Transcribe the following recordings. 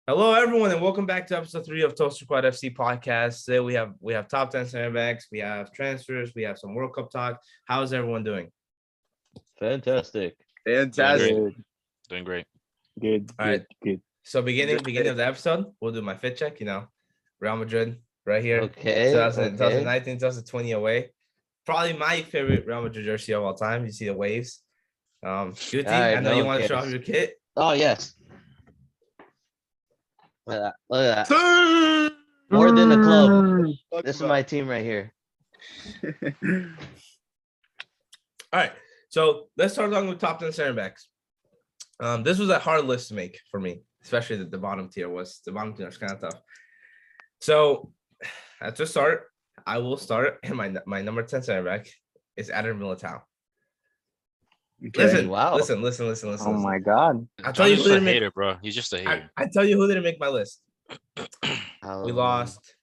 Hello, everyone, and welcome back to episode 3 of Squad F.C podcast. Today we have top 10 center backs, we have transfers, we have some World Cup talk. How is everyone doing? Fantastic. Doing great. Good. All right. Good. So beginning of the episode, we'll do my fit check. Real Madrid right here. Okay. 2019, 2020 away. Probably my favorite Real Madrid jersey of all time. You see the waves. Good team. I know you want to show off your kit. Oh yes. Look at that. More than a club. This is my team right here. All right. So let's start talking with top 10 center backs. This was a hard list to make for me, especially the bottom tier was kind of tough. So to start, I will start, and my number 10 center back is Eder Militao. Okay. Listen. Oh my God. I'll tell you who didn't hater, bro. He's just a hater. I tell you who didn't make my list. We Oh. lost.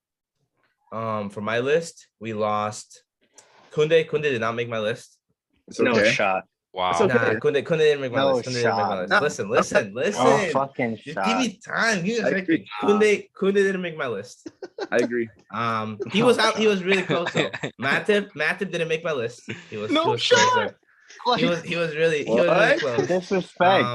For my list, we lost Kunde. Kunde did not make my list. It's No okay. shot. Wow. It's okay. Nah, Kunde didn't make my No list. Kunde didn't make my list. shot. Listen. Oh, fucking Just shot. give me time. I agree. Kunde didn't make my list. I agree. He was out. He was really close though. Matip didn't make my list. He was close there. He was really close. Disrespect.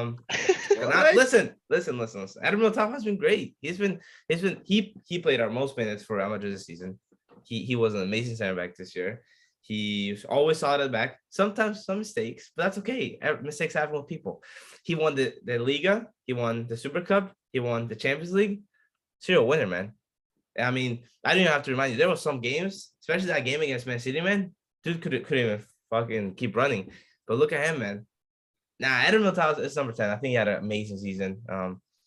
Listen. Eder Militao has been great. He played our most minutes for Real Madrid this season. He was an amazing center back this year. He's always solid at the back. Sometimes some mistakes, but that's okay. Mistakes happen with people. He won the Liga. He won the Super Cup. He won the Champions League. Serial winner, man. I mean, I don't even have to remind you. There were some games, especially that game against Man City, man. Dude couldn't even fucking keep running. But look at him, man. Eder Militao is number 10. I think he had an amazing season.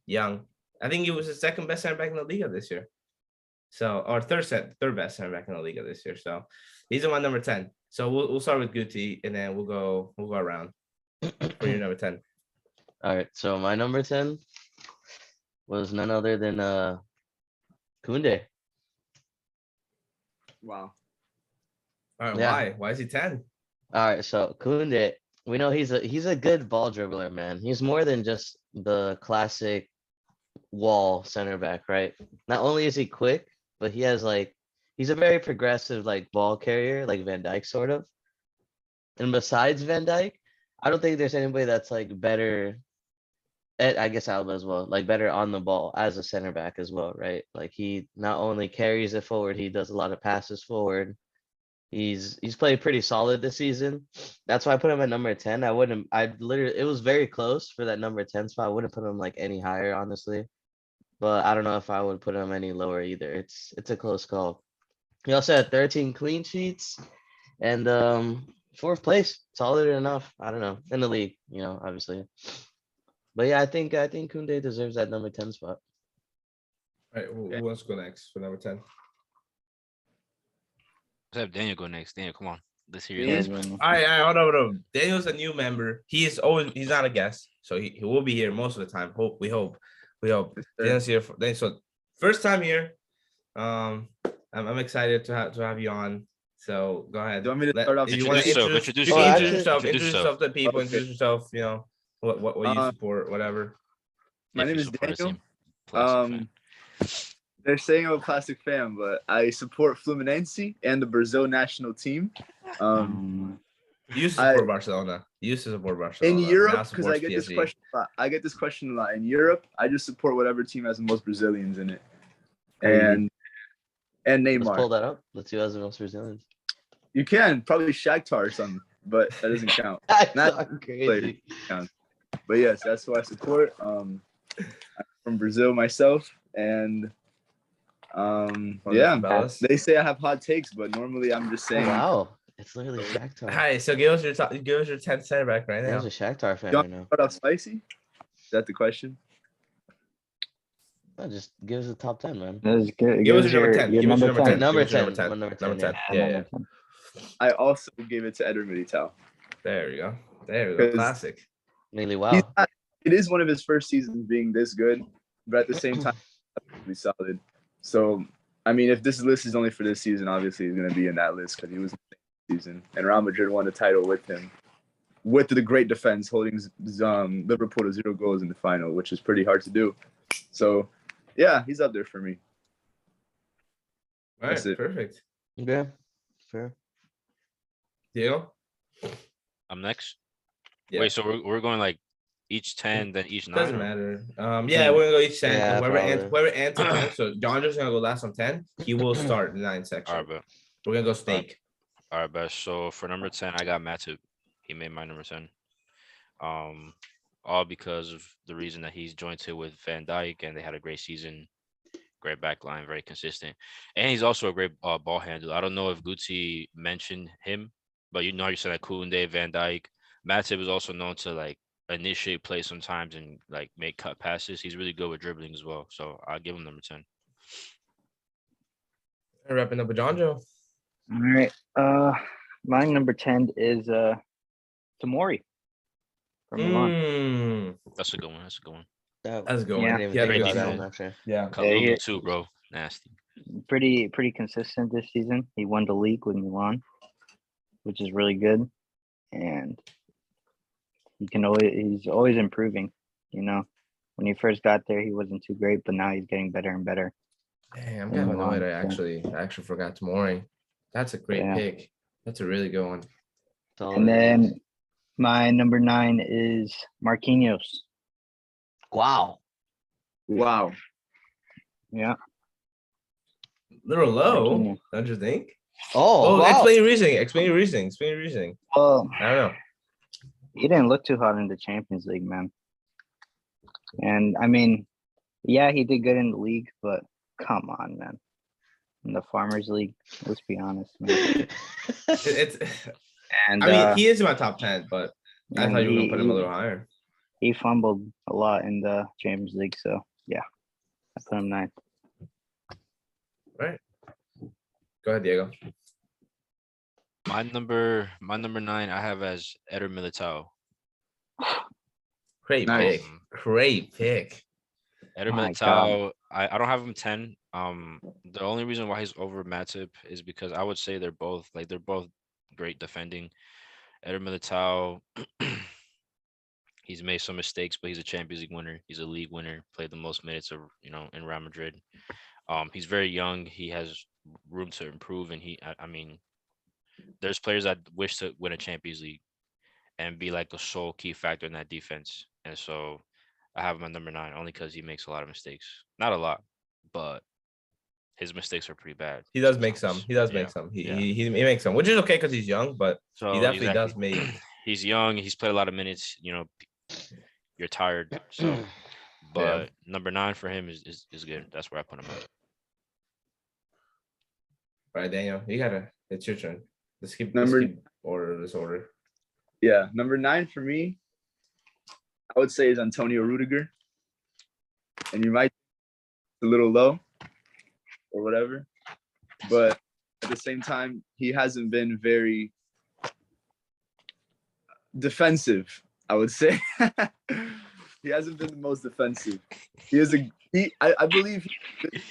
Young. I think he was the second best center back in the Liga this year. So, or third best center back in the Liga this year. So, he's on my number 10. So we'll start with Guti, and then we'll go around for your number 10. All right. So my number 10 was none other than Kunde. Wow. All right, Yeah. why is he 10? All right. So Kunde, we know he's a good ball dribbler, man. He's more than just the classic wall center back, right? Not only is he quick, but he's a very progressive ball carrier, like Van Dijk sort of. And besides Van Dijk, I don't think there's anybody that's better at, I guess, Alba as well, better on the ball as a center back as well, right? He not only carries it forward, he does a lot of passes forward. He's played pretty solid this season. That's why I put him at number 10. It was very close for that number 10 spot. I wouldn't put him any higher, honestly. But I don't know if I would put him any lower either. It's a close call. He also had 13 clean sheets and 4th place, solid enough. I don't know, in the league, obviously. But yeah, I think Kunde deserves that number 10 spot. All right, who wants to go next for number 10? Let's have Daniel go next. Daniel, come on. Let's hear Yeah, your list. man. All right, hold on. Daniel's a new member. He's not a guest, so he will be here most of the time. We hope. Daniel's here. So first time here. I'm excited to have you on. So go ahead. Do you want me to start off? If you want to Introduce introduce yourself. yourself to people. Introduce yourself. What you support, whatever. If My name you is support the Daniel. same plastic fan. They're saying I'm a plastic fan, but I support Fluminense and the Brazil national team. You used to support Barcelona. In Now Europe, because I supports get this PSG. question a lot. I get this question a lot. In Europe, I just support whatever team has the most Brazilians in it. And Let's Neymar. pull that up. Let's see who has the most Brazilians. You can probably Shakhtar or something, but that doesn't count. That's Not so crazy. But yes, that's who I support. I'm from Brazil myself, and yeah, they say I have hot takes, but normally I'm just saying. Wow, it's literally Shakhtar. Hi, so give us your 10th center back right now. There's a Shakhtar fan You right want to now. start off spicy? Is that the question? No, just give us the top 10, man. That's good. Give us your number 10. Your Give us your number number 10. 10. Number Give us your 10. Number 10. Yeah. Yeah. Number 10. I also gave it to Eder Militao. There we go. Classic. Really, He's wow. not- It is one of his first seasons being this good, but at the same time, really solid. So, I mean, if this list is only for this season, obviously he's going to be in that list because he was in the season, and Real Madrid won the title with him. with the great defense, holding Liverpool to 0 goals in the final, which is pretty hard to do. So, yeah, he's up there for me. All That's right, it. perfect. Yeah, fair. Diego? I'm next. Yeah. Wait, so we're going like each 10, then each 9? Doesn't or- matter. Yeah, we're gonna go each 10. Yeah, probably. Whoever answers 10. So John just gonna go last on 10. He will start the 9 All section. right, but We're gonna go snake. all right, best. So for number 10, I got Matip. He made my number 10. All because of the reason that he's joined to with Van Dijk and they had a great season, great back line, very consistent. And he's also a great ball handler. I don't know if Gucci mentioned him, but you said that Koundé, Van Dijk. Matip is also known to like initiate play sometimes and like make cut passes. He's really good with dribbling as well. So I'll give him number 10. Wrapping up with John Joe. All right. My number 10 is Tamori from Milan. That's a good one. That's a good one. That, That's a good I one. didn't He had a even good think about that season. one actually. Yeah. Kalulu he- too, bro. Nasty. Pretty consistent this season. He won the league with Milan, which is really good, and he's always improving. You know, when he first got there, he wasn't too great, but now he's getting better and better. Dang, I'm Yeah, kind of annoyed. I so- actually forgot Tamori. That's a great Yeah. pick. That's a really good one. Solid And it then is. my number 9 is Marquinhos. Wow. Wow. Yeah, Little low, Marquinhos. don't you think? Oh, Oh, wow. explain your reasoning. Explain your reasoning. Explain your reasoning. Well, I don't know. he didn't look too hot in the Champions League, man. And I mean, yeah, he did good in the league, but come on, man. In the Farmers League, let's be honest, man. It's. And I mean, he is in my top 10, but I and thought you were gonna he- put him a he- little higher. He fumbled a lot in the Champions League, so yeah, I put him 9. Right. Go ahead, Diego. My number 9, I have as Eder Militao. Great Nice. pick. Great pick. Eder My Militao, I don't have him 10. The only reason why he's over Matip is because I would say they're both great defending. Eder Militao, he's made some mistakes, but he's a Champions League winner. He's a league winner. Played the most minutes of in Real Madrid. He's very young. He has room to improve, and I mean, there's players that wish to win a Champions League and be like the sole key factor in that defense. And so I have him at number 9 only because he makes a lot of mistakes. Not a lot, but his mistakes are pretty bad. He does make some. sometimes. He does Yeah. make some. Yeah. He makes some, which is okay because he's young, but So he definitely exactly. does make. He's young. He's played a lot of minutes. You're tired. So, but number 9 for him is good. That's where I put him at. All right, Daniel, it's your turn. Let's keep this order. Yeah, number 9 for me, I would say is Antonio Rudiger. And you might be a little low or whatever, but at the same time, he hasn't been very defensive, I would say. He hasn't been the most defensive. I believe he's a good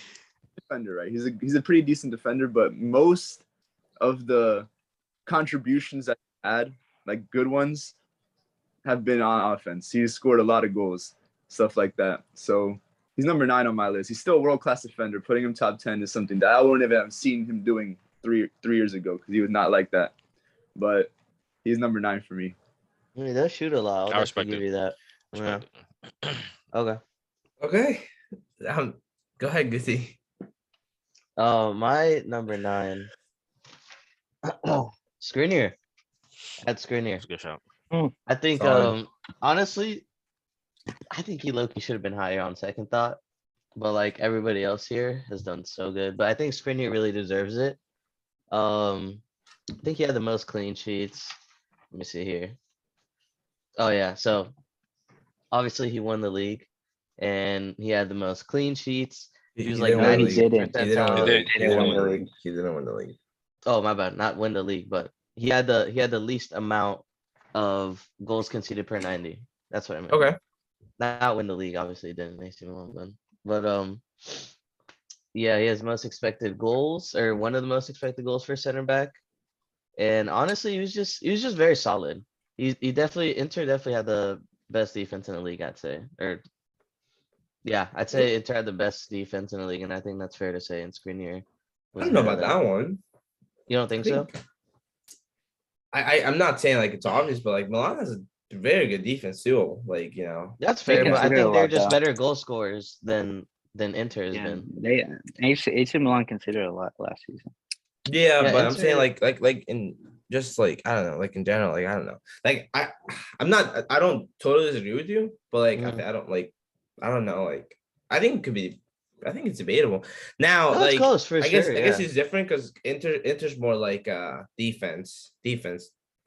defender, right? He's a pretty decent defender, but most of the contributions that he had, like good ones, have been on offense. He's scored a lot of goals, stuff like that. So he's number 9 on my list. He's still a world-class defender. Putting him top 10 is something that I wouldn't even have seen him doing three years ago because he was not like that. But he's number 9 for me. I mean, they'll shoot a lot. I'll I respect definitely give it. you that. Yeah. Respect it. Okay. Okay. Go ahead, Gucci. My number 9. Skriniar. At Skriniar. That's a good shout. I think Solid. honestly, I think he low-key should have been higher on second thought. But like everybody else here has done so good. But I think Skriniar really deserves it. I think he had the most clean sheets. Let me see here. Oh yeah, so obviously he won the league and he had the most clean sheets. He was like didn't win the 90 league. didn't. He didn't win the He league. did. He didn't win the league. He didn't win the league. Oh, my bad. Not win the league, but he had the least amount of goals conceded per 90. That's what I meant. Okay. Not win the league, obviously it didn't make him win. But yeah, he has most expected goals or one of the most expected goals for center back. And honestly, he was just very solid. he definitely Inter definitely had the best defense in the league, I'd say. Or yeah, I'd say Inter had the best defense in the league, and I think that's fair to say. And Skriniar I was don't know ahead of about them. that one. You don't I think so? think I'm not saying like it's obvious, but like Milan has a very good defense too. Like, you know, That's They fair, but I consider a think they're lot just though. better goal scorers than Inter has Yeah, been. they AC Milan considered a lot last season. yeah, Yeah, but I'm saying Inter. like in just like I don't know, like in general, like I don't know. Like I don't totally disagree with you, but like Mhm. I don't like I don't know, like I think it could be I think it's debatable. Now, No, it's like close for sure. I guess Yeah, it's different because Inter's more like defense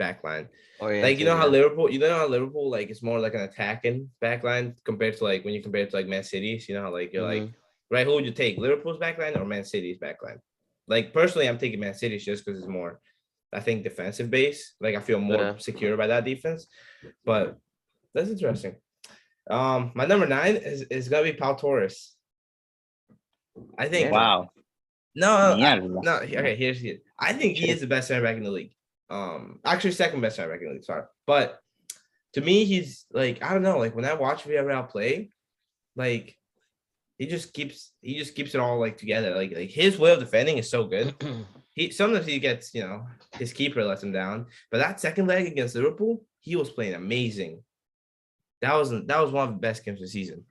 backline. Like oriented. You know how Liverpool like it's more like an attacking backline compared to like when you compare it to like Man City's, you know how like you're like, Mhm. right, who would you take? Liverpool's backline or Man City's backline? Like personally, I'm taking Man City's just because it's more, I think, defensive base. Like I feel more Yeah. secure by that defense. But that's interesting. My number 9 is gonna be Pau Torres. I think Mierda. Wow. no, Mierda. no. Okay, here's it. I think he is the best center back in the league. Actually, second best center back in the league. Sorry, but to me, he's like I don't know. Like when I watch Villarreal play, like he just keeps it all like together. Like his way of defending is so good. He sometimes he gets his keeper lets him down, but that second leg against Liverpool, he was playing amazing. That was one of the best games of the season.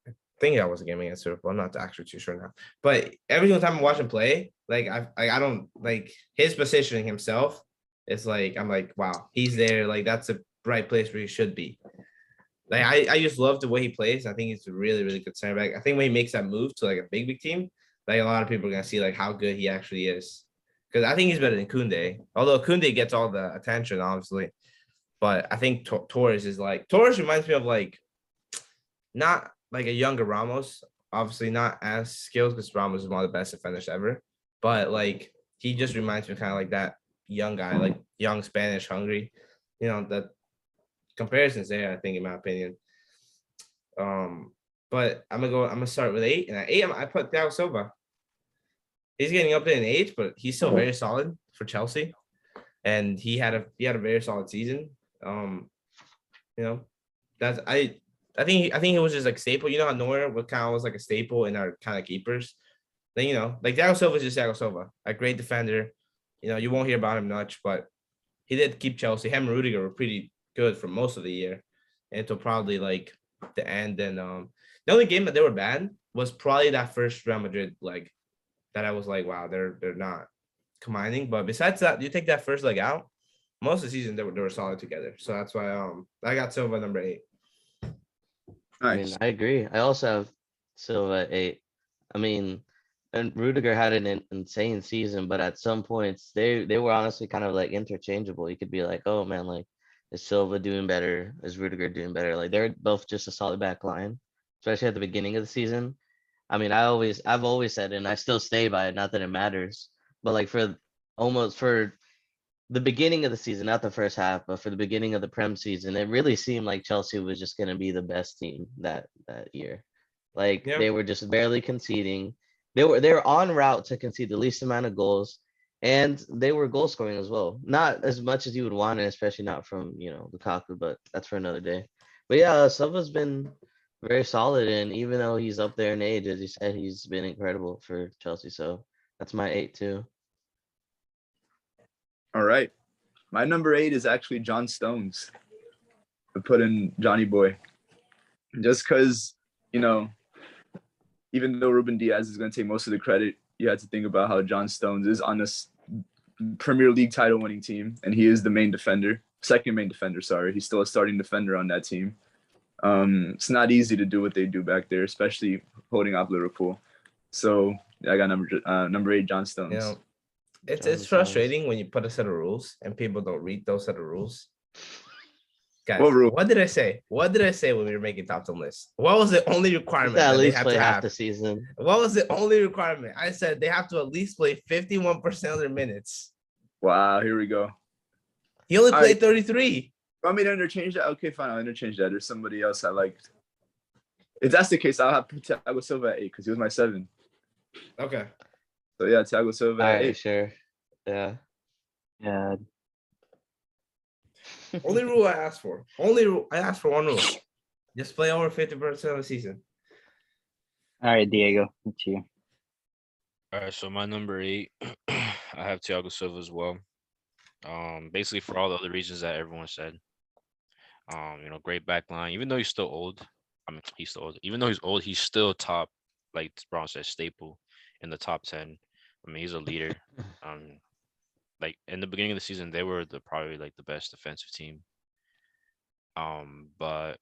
I think that was a game against Liverpool. I'm not actually too sure now. But every single time I watch him play, like I don't like his positioning himself. It's like I'm like, wow, he's there. Like that's the right place where he should be. Like I just love the way he plays. I think he's a really, really good center back. I think when he makes that move to like a big team, like a lot of people are gonna see like how good he actually is. Because I think he's better than Kunde. Although Kunde gets all the attention, obviously. But I think Torres is like Torres reminds me of like not like a younger Ramos. Obviously not as skilled because Ramos is one of the best defenders ever. But like he just reminds me kind of like that young guy, like young Spanish, hungry. That comparisons there, I think, in my opinion. But I'm gonna start with 8, and at 8 I put Thiago Silva. He's getting up there in age, but he's still very solid for Chelsea, and he had a very solid season. That's I think he was just like staple. You know how Neuer was like a staple in our kind of keepers. Then like Thiago Silva is just Thiago Silva, a great defender. You won't hear about him much, but he did keep Chelsea. Him and Rudiger were pretty good for most of the year, until probably like the end. And the only game that they were bad was probably that first Real Madrid leg. That I was like, wow, they're not combining. But besides that, you take that first leg out, most of the season they were solid together. So that's why I got Silva number 8. I mean, Nice. I agree. I also have Silva at 8. I mean, and Rudiger had an insane season, but at some points they were honestly kind of like interchangeable. You could be like, oh man, like is Silva doing better? Is Rudiger doing better? Like they're both just a solid back line, especially at the beginning of the season. I mean, I've always said, and I still stay by it, not that it matters, but like for the beginning of the season, not the first half, but for the beginning of the Prem season, it really seemed like Chelsea was just going to be the best team that year. Like Yeah. they were just barely conceding. They were on route to concede the least amount of goals, and they were goal scoring as well. Not as much as you would want, and especially not from Lukaku, but that's for another day. But yeah, Silva's been very solid, and even though he's up there in age, as you said, he's been incredible for Chelsea. So that's my 8 too. All right. My number 8 is actually John Stones. I put in Johnny Boy. Just because, even though Ruben Diaz is going to take most of the credit, you have to think about how John Stones is on this Premier League title winning team, and he is the second main defender, sorry. He's still a starting defender on that team. It's not easy to do what they do back there, especially holding up Liverpool. So I got number 8, John Stones. It's frustrating when you put a set of rules and people don't read those set of rules. Guys, What rule? what did I say? What did I say when we were making top 10 lists? What was the only requirement At that they least have play to half have? the season. What was the only requirement? I said they have to at least play 51% of their minutes. Wow, here we go. He only All played right. 33. Want me to interchange that? Okay, fine. I'll interchange that. There's somebody else I liked. If that's the case, I'll have Thiago Silva at 8 because he was my 7. Okay. So yeah, Thiago Silva All at right, 8. sure. Yeah. Yeah. Only rule I asked for. Only rule I asked for one rule. Just play over 50% of the season. All right, Diego, it's you. All right, so my number 8, I have Thiago Silva as well. Basically for all the other reasons that everyone said. Great back line. Even though he's still old, I mean, he's still old. Even though he's old, he's still top, like Brown said, staple in the top 10. I mean, he's a leader. Like in the beginning of the season, they were probably like the best defensive team. But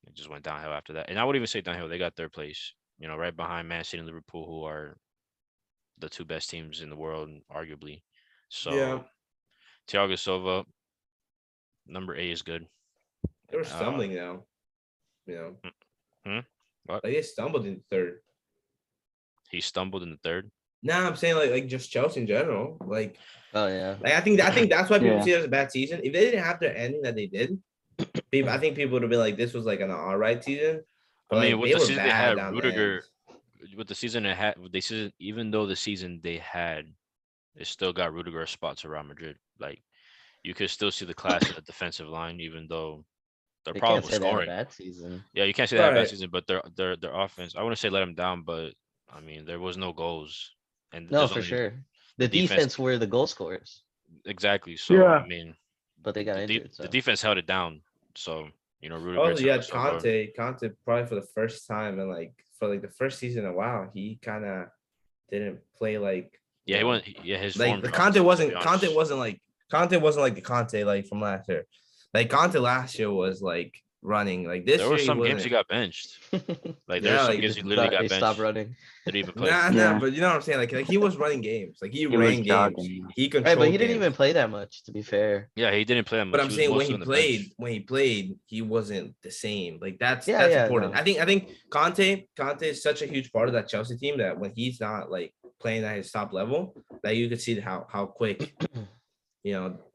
it just went downhill after that. And I would even say downhill. They got third place. Right behind Man City and Liverpool, who are the 2 best teams in the world, arguably. So Yeah. Thiago Silva, number 8 is good. They were stumbling now. What? Like they stumbled in third. He stumbled in the third. Nah, I'm saying like just Chelsea in general. Like, Oh yeah. I think that's why people Yeah. see it as a bad season. If they didn't have their ending that they did, I think people would have been like, this was like an all right season. But I mean, like, with they the were season they bad had, down the Rudiger, end. with the season they had, even though the season they had, it still got Rudiger a spot to Real Madrid. Like, you could still see the class of the defensive line, even though their You problem can't was say they had a scoring. bad season. Yeah, you can't say they had a bad Right. season, but their offense, I wouldn't say let them down, but I mean, there was no goals, and No, there's for only sure. the The defense- defense were the goal scorers, exactly. So Yeah. I mean, but they got the injured. So defense held it down. So Rudiger. Oh, you had Thiago Silva- Conte probably for the first time and for the first season in a while, he kind of didn't play like Yeah, he went. Yeah, his like form the dropped, Conte to be wasn't honest. Conte wasn't like the Conte like from last year. Like Conte last year was like running. Like this There year were he some games he wasn't. got benched. Like there Yeah, were some like, games he literally got He benched. stopped running. Didn't even play. Nah, Yeah. but you know what I'm saying? Like he was running games. Like he He was ran games. jogging. He Right, controlled but he didn't games. even play that much. To be fair. Yeah, he didn't play that much. But I'm was saying when mostly he on the bench. played, he wasn't the same. Like that's Yeah, yeah, important. no. I think Conte is such a huge part of that Chelsea team that when he's not like playing at his top level, that you could see how quick,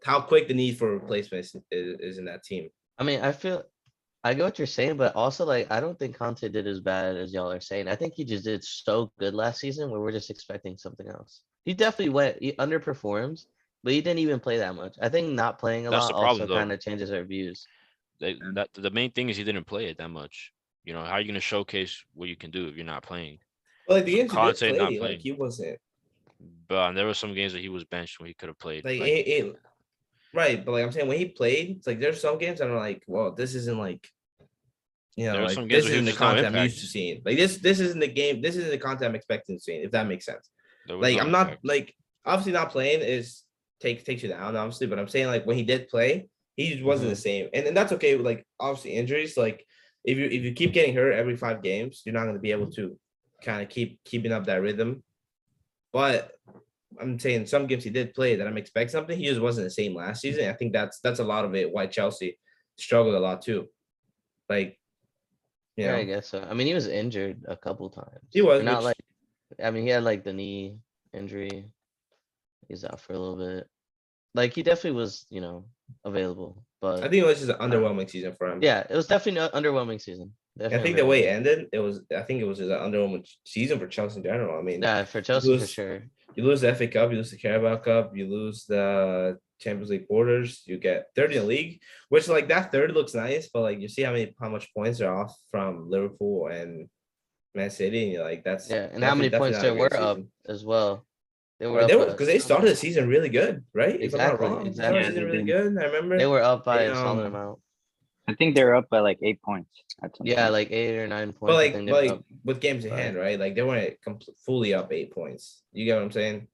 how quick the need for replacements is in that team. I mean, I get what you're saying, but also like I don't think Conte did as bad as y'all are saying. I think he just did so good last season where we're just expecting something else. He definitely he underperforms, but he didn't even play that much. I think not playing a That's lot the problem, also though. kind of changes our views. The main thing is he didn't play it that much. How are you going to showcase what you can do if you're not playing? But like the So games he did Conte not play, playing. like he wasn't But there were some games that he was benched when he could have played. like Like, it, right. But like I'm saying, when he played, it's like there's some games that are like, well, this isn't like. There were like some games this where he isn't the was just no content I'm impact. used to seeing. Like this isn't the game. This isn't the content I'm expecting to see. If that makes sense. there was Like no I'm not impact. like obviously not playing takes you down, obviously. But I'm saying like when he did play, he just wasn't the same, and that's okay with like obviously injuries. Like if you keep getting hurt every 5 games, you're not going to be able to kind of keeping up that rhythm. But I'm saying some games he did play that I'm expecting something. He just wasn't the same last season. I think that's a lot of it. Why Chelsea struggled a lot too. Like, Yeah, I guess so. I mean, he was injured a couple times. He was, Or not which- like. I mean, he had like the knee injury. He's out for a little bit. Like he definitely was, available. But I think it was just an underwhelming season for him. yeah, it was definitely an underwhelming season. I Definitely think the way it underwhelming. ended, I think it was just an underwhelming season for Chelsea in general. I mean, Yeah, for Chelsea for lose- sure. you lose the FA Cup, you lose the Carabao Cup, you lose the Champions League quarters, you get third in the league, which like that third looks nice, but like you see how much points are off from Liverpool and Man City, and you're like that's Yeah, and how many definitely points not they a were great up season. as well. They were Right, up. they were because they started the season really good, right? If I'm not Exactly, wrong, they exactly. started the season Yeah, really they good. I remember They were up by They, a solid um, amount. I think they're up by like 8 points. At some Yeah, point. like 8 or 9 points. but I like, think they were up. with games in by- hand, right? Like they weren't fully up 8 points. You get what I'm saying?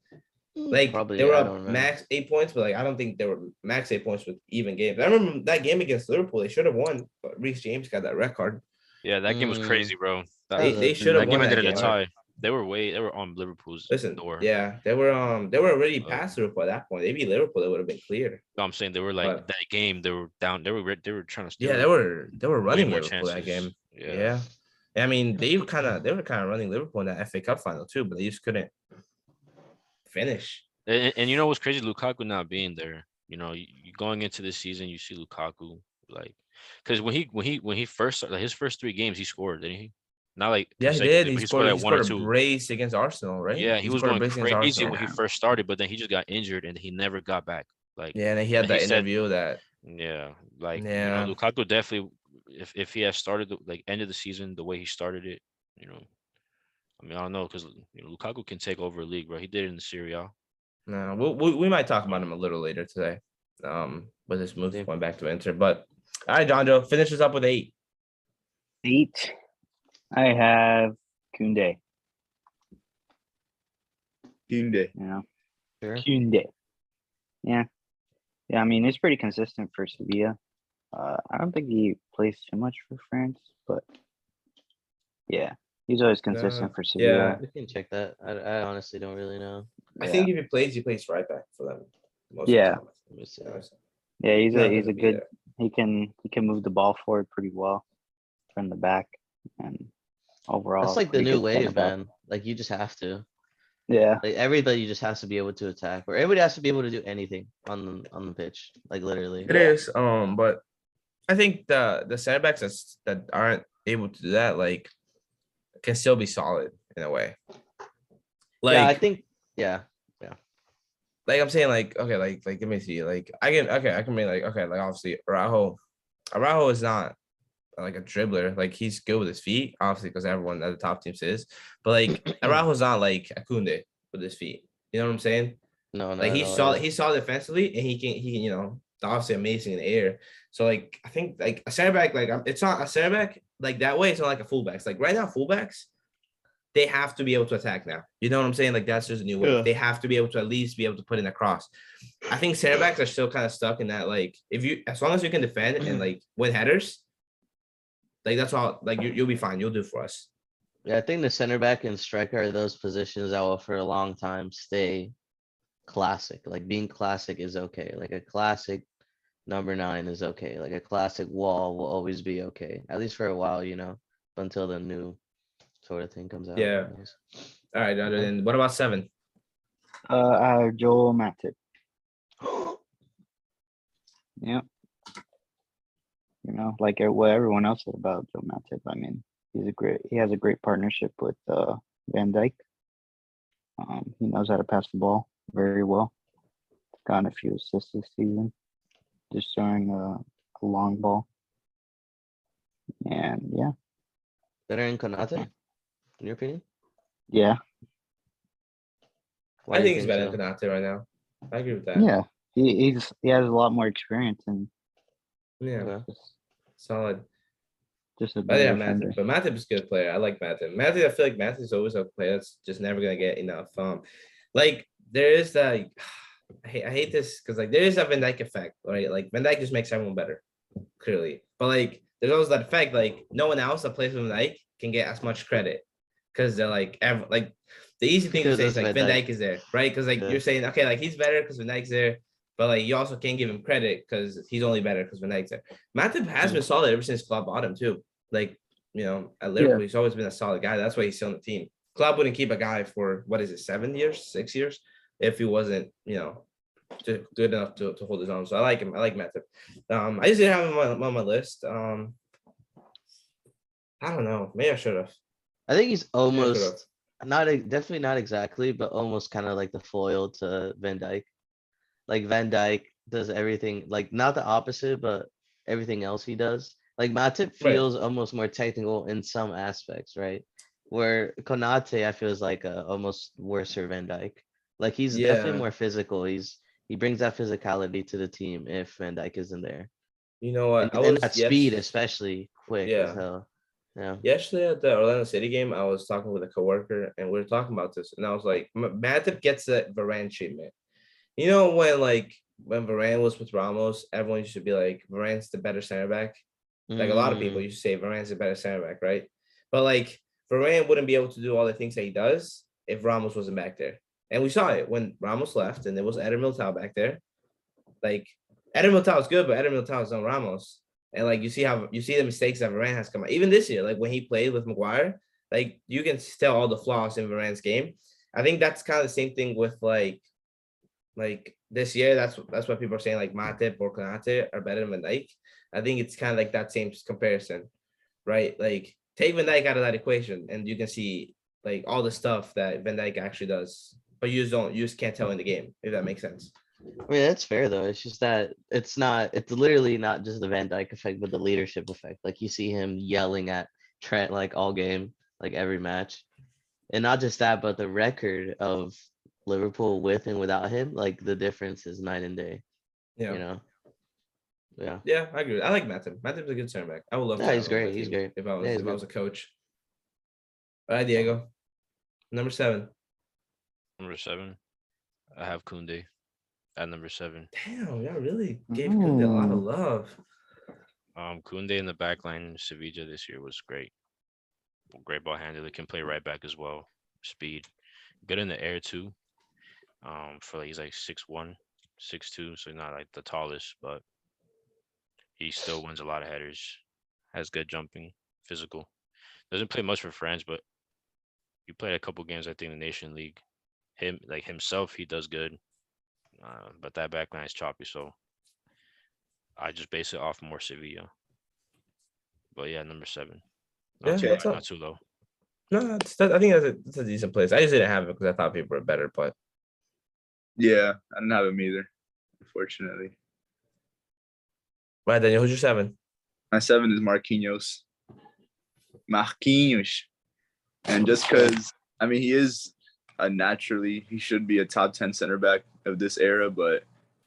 Like Probably, they were I up don't remember. max 8 points, but like I don't think they were max 8 points with even games. I remember that game against Liverpool, they should have won, but Reece James got that red card. Yeah, that game was crazy, bro. They That should have game won ended that in a game. tie. They were on Liverpool's Listen, door. yeah, they were already Oh. past Liverpool at that point. They beat Liverpool, they would have been clear. No, I'm saying they were like But- that game. They were down. They were trying to steal. Yeah, they were way running more Liverpool that chances. game. Yeah. I mean, they were kind of running Liverpool in that FA Cup final too, but they just couldn't finish. And you know what's crazy? Lukaku not being there. You going into this season, you see Lukaku like, because when he first started, like, his first 3 games, he scored, didn't he? Not like Yeah, he did. consecutively, He but scored. like He 1 or scored a 2. brace against Arsenal, right? Yeah, he was scored a going brace against crazy Arsenal. when he first started, but then he just got injured and he never got back. Like, Yeah, and then he had and he that said- interview that Yeah, like Yeah. Lukaku definitely. If he has started like end of the season the way he started it, you know, I mean I don't know because Lukaku can take over a league, bro. He did it in Serie A. No, we might talk about him a little later today. With this move Yeah. going back to Inter. But all right, John Joe finishes up with 8. 8. I have Kunde. Hyundai. You know, Sure. Kunde. Yeah. Yeah, I mean, it's pretty consistent for Sevilla. I don't think he plays too much for France, but yeah, he's always consistent for Yeah. Sevilla. We can check that. I honestly don't really know. I Yeah. think if he plays right back for them most Yeah. of the time. Let me see. Yeah. Yeah, he's Not a gonna be good. there. He can move the ball forward pretty well from the back, and overall, That's like the pretty new good center wave, back. man. Like you just have to. Yeah, Like everybody just has to be able to attack, or everybody has to be able to do anything on the pitch. Like literally. It is. But I think the center backs that aren't able to do that, like, can still be solid in a way. Yeah, I Like, think. Yeah. like I'm saying, like, okay, like let me see. Like I can mean like, okay, like obviously Araujo is not like a dribbler. Like he's good with his feet, obviously, because everyone at the top teams is. But like Araujo's not like Akunde with his feet. You know what I'm saying? No, not Like at all. Yeah. he's solid defensively, and he can obviously amazing in the air. So like I think like a center back, like it's not a center back like that way. It's not like a fullback. It's like right now fullbacks, they have to be able to attack now. You know what I'm saying? Like that's just a new way. Yeah. They have to be able to at least be able to put in a cross. I think center backs are still kind of stuck in that, like, as long as you can defend and like win headers, like that's all. Like you'll be fine. You'll do for us. Yeah, I think the center back and striker are those positions that will for a long time stay classic. Like being classic is okay. Like a classic number 9 is okay. Like a classic wall will always be okay. At least for a while, until the new sort of thing comes out. Yeah. Anyways. All right. Then what about 7? I have Joel Matip. Yeah. Like what everyone else said about Joe Matip. I mean, he has a great partnership with Van Dijk. He knows how to pass the ball very well. Gotten a few assists this season, just throwing a long ball. And yeah, Better than Konate, in your opinion? yeah, Why I do you think he's better so? than Konate right now. I agree with that. yeah. He has a lot more experience and Yeah. Okay. Solid. just a But yeah, better defender. Matip. But Matip is a good player. I like Matip. I feel like Matip is always a player that's just never gonna get enough. Like there is that. I hate this because like there is a Van Dijk effect, right? Like Van Dijk just makes everyone better, clearly. But like there's always that effect, like no one else that plays with Van Dijk can get as much credit because they're like the easy thing to Because say is it's like Van Van Dijk. Dijk is there, right? Because like Yeah. you're saying, okay, like he's better because Van Dijk's there, but like you also can't give him credit because he's only better because Van Dijk's there. Matip has been solid ever since Klopp bought him too. Like at Liverpool, he's always been a solid guy. That's why he's still on the team. Klopp wouldn't keep a guy for what is it, 7 years, 6 years, if he wasn't good enough to hold his own. So I like him. I like Matip. I just didn't have him on my list. I don't know. Maybe I should have. I think he's Maybe I should've. almost definitely not exactly, but almost kind of like the foil to Van Dijk. Like Van Dijk does everything, like not the opposite, but everything else he does. Like Matip Right. feels almost more technical in some aspects, right? Where Konate, I feel is like almost worse for Van Dijk. Like he's definitely Yeah. more physical. He brings that physicality to the team if Van Dijk isn't there. You know what? And that speed, especially quick as Yeah. hell. Yeah. Yesterday at the Orlando City game, I was talking with a coworker and we were talking about this, and I was like, Matip gets that Varane treatment. You know when Varane was with Ramos, everyone used to be like, Varane's the better center back. Like a lot of people used to say Varane's a better center back, right? But like Varane wouldn't be able to do all the things that he does if Ramos wasn't back there. And we saw it when Ramos left and there was Eder Militao back there. Like Eder Militao is good, but Eder Militao is on Ramos. And like you see the mistakes that Varane has come out. Even this year, like when he played with Maguire, like you can tell all the flaws in Varane's game. I think that's kind of the same thing with like this year. That's what people are saying, like Matip or Konate are better than Van Dijk. I think it's kind of like that same comparison, right? Like take Van Dijk out of that equation and you can see like all the stuff that Van Dijk actually does, but you just can't tell in the game, if that makes sense. I mean, that's fair though. It's just that it's literally not just the Van Dyke effect, but the leadership effect. Like you see him yelling at Trent like all game, like every match. And not just that, but the record of Liverpool with and without him, like the difference is night and day, Yeah. you know? Yeah. Yeah, I agree. I like Matip. Matip's a good center back. I would love to Yeah, have he's him on my great. He's team great. if I Yeah, was he's if I good. was a coach. All right, Diego. Number 7. Number 7, I have Kunde at number 7. Damn, y'all really gave Kunde a lot of love. Kunde in the back line in Sevilla this year was great. Great ball handler. Can play right back as well. Speed. Good in the air too. For like he's like 6'1", 6'2", so not like the tallest, but he still wins a lot of headers. Has good jumping, physical. Doesn't play much for France, but he played a couple games I think in the Nation League. Him like himself, he does good. But that back line is choppy, so I just base it off more Sevilla. But yeah, number 7. Yeah, Not too that's high, all. not too low. No, I think that's a decent place. I just didn't have it because I thought people were better, but Yeah, I didn't have him either, unfortunately. right, Daniel, who's your 7? My 7 is Marquinhos. Marquinhos. And just because, I mean, he is he should be a top 10 center back of this era, but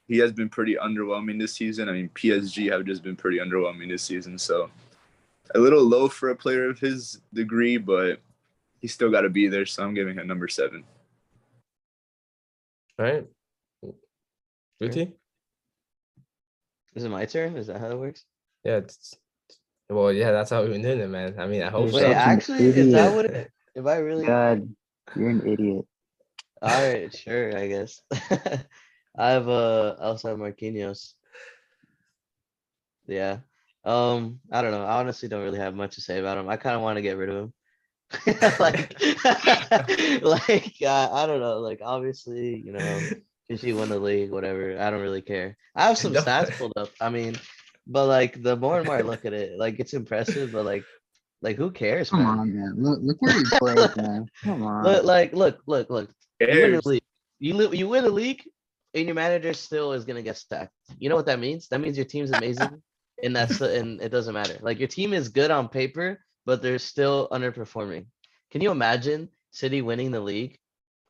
he has been pretty underwhelming this season. I mean, PSG have just been pretty underwhelming this season. So a little low for a player of his degree, but he's still got to be there. So I'm giving him number 7. All right. Sure. Ruti? Is it my turn? Is that how it works? Yeah. Well, yeah, that's how we've been doing it, man. I mean, I hope You're Wait, so. such an actually, is that idiot. what it, if I really, God, you're an idiot. all right, sure, I guess. I have also have Marquinhos. Yeah. I don't know. I honestly don't really have much to say about him. I kind of want to get rid of him. Like, I don't know. Like, obviously, if she won the league, whatever. I don't really care. I have some No. stats pulled up. I mean, but like the more and more I look at it, like it's impressive. But like who cares, Come man? on, man. Look where he plays, man. Come on. Look. You win the Cares. league. You win the league, and your manager still is gonna get sacked. You know what that means? That means your team's amazing, and and it doesn't matter. Like your team is good on paper, but they're still underperforming. Can you imagine City winning the league,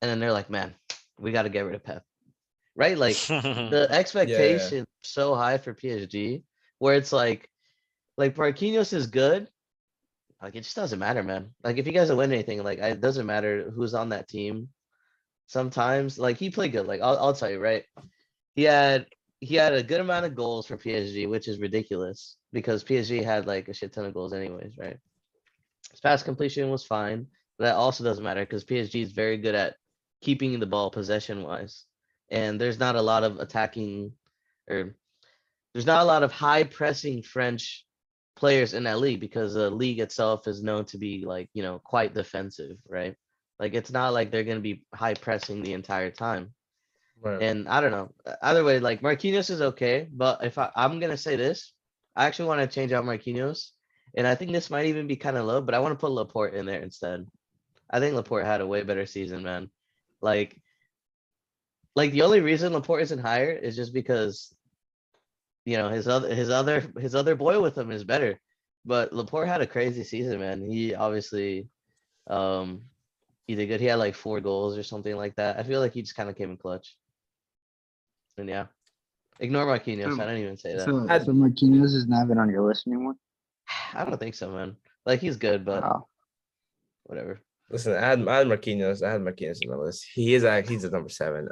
and then they're like, man, we got to get rid of Pep, right? Like the expectation so high for PSG, where it's like Marquinhos is good. Like it just doesn't matter, man. Like if you guys don't win anything, like it doesn't matter who's on that team. Sometimes, like he played good. Like I'll tell you, right? He had he had a good amount of goals for PSG, which is ridiculous because PSG had like a shit ton of goals anyways, right? His pass completion was fine, but that also doesn't matter because PSG is very good at keeping the ball possession wise, and there's not a lot of attacking or there's not a lot of high pressing French players in that league because the league itself is known to be like, quite defensive, right? Like it's not like they're going to be high pressing the entire time. Right. And I don't know. Either way, like Marquinhos is okay, but if I'm going to say this, I actually want to change out Marquinhos. And I think this might even be kind of low, but I want to put Laporte in there instead. I think Laporte had a way better season, man. Like the only reason Laporte isn't higher is just because his other boy with him is better. But Laporte had a crazy season, man. He obviously um he did good. He had like 4 goals or something like that. I feel like he just kind of came in clutch. And yeah. Ignore Marquinhos. I didn't even say that. So Marquinhos is not even on your list anymore? I don't think so, man. Like he's good, but Wow. whatever. Listen, I had Marquinhos. I had Marquinhos on my list. He's a number 7.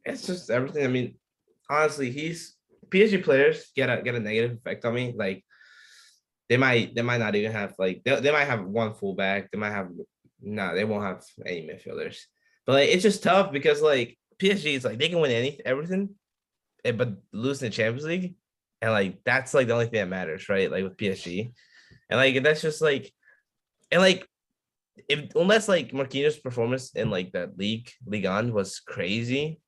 It's just everything. I mean, honestly, he's PSG players get a negative effect on me. Like they might not even have like they might have one fullback. They might have they won't have any midfielders. But like it's just tough because like PSG is like they can win everything, but lose in the Champions League, and like that's like the only thing that matters, right? Like with PSG, and like that's just like, and like if unless like Marquinhos' performance in like that League On was crazy,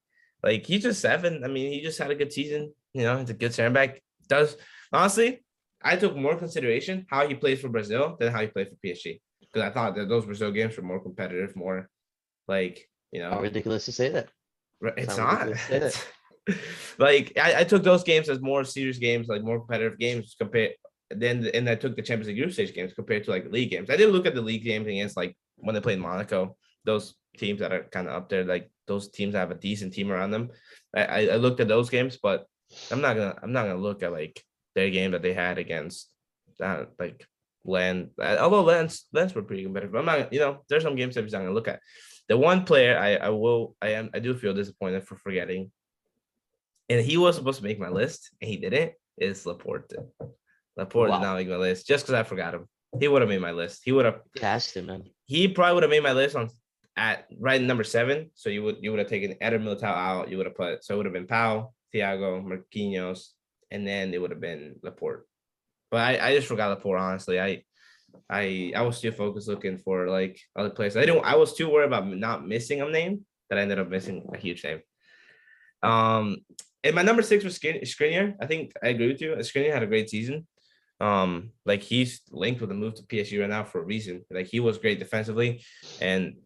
like he's just 7. I mean, he just had a good season. He's a good center back. Does honestly, I took more consideration how he plays for Brazil than how he played for PSG because I thought that those Brazil games were more competitive, more like How ridiculous to say that. It's Sound not. ridiculous to say that. Like I took those games as more serious games, like more competitive games compared. And I took the Champions League group stage games compared to like league games. I didn't look at the league games against like when they played Monaco. Those teams that are kind of up there, like those teams that have a decent team around them. I looked at those games, but I'm not gonna look at like their game that they had against that like Lens. Although Lens were pretty competitive. I'm not, there's some games that I'm not gonna look at. The one player I do feel disappointed for forgetting, and he was supposed to make my list and he didn't, is Laporte. Laporte did not make my list just because I forgot him. He would have made my list. He would have Cast him, man. He probably would have made my list at right number 7. So you would have taken Eder Militao out. You would have put, so it would have been Pau, Thiago, Marquinhos, and then it would have been Laporte. But I just forgot Laporte, honestly. I was too focused looking for like other players. I was too worried about not missing a name that I ended up missing a huge name. And my number 6 was Skriniar. I think I agree with you. Skriniar had a great season. Like he's linked with a move to PSG right now for a reason. Like he was great defensively, and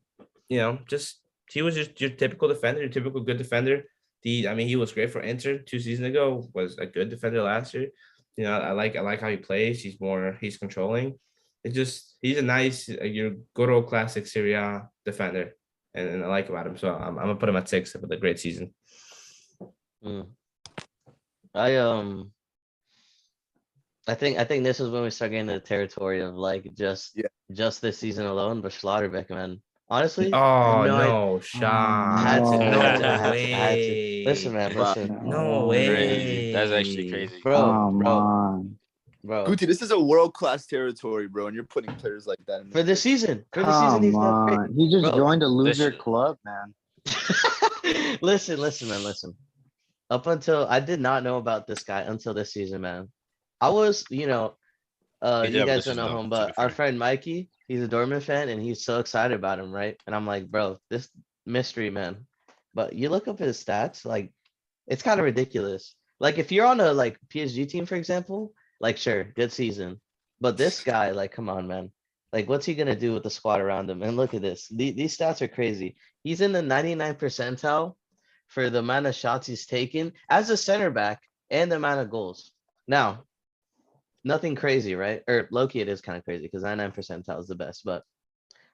just he was just your typical defender, your typical good defender. He was great for Inter 2 seasons ago. Was a good defender last year. I like how he plays. He's controlling. He's a nice your good old classic Serie A defender, and I like about him. So I'm gonna put him at 6 with a great season. I think this is when we start getting to the territory of like just this season alone, but Schlotterbeck, man. Honestly, no shot. had to. Way. Listen, man, listen. No way. Crazy. That's actually crazy. Bro. Guti, this is a world-class territory, bro, and you're putting players like that in For this season. Come he's done on. great. He just Bro, joined a loser club, man. Listen, man. Up until I did not know about this guy until this season, man. I was, you guys don't know him, but our friend Mikey, he's a Dortmund fan, and he's so excited about him, right? And I'm like, bro, this mystery, man. But you look up his stats, like, it's kind of ridiculous. Like, if you're on a like PSG team, for example, like, sure, good season. But this guy, like, come on, man. Like, what's he gonna do with the squad around him? And look at this. These stats are crazy. He's in the 99th percentile for the amount of shots he's taken as a center back and the amount of goals. Now, nothing crazy, right? Or low-key, it is kind of crazy because 99 percentile is the best. But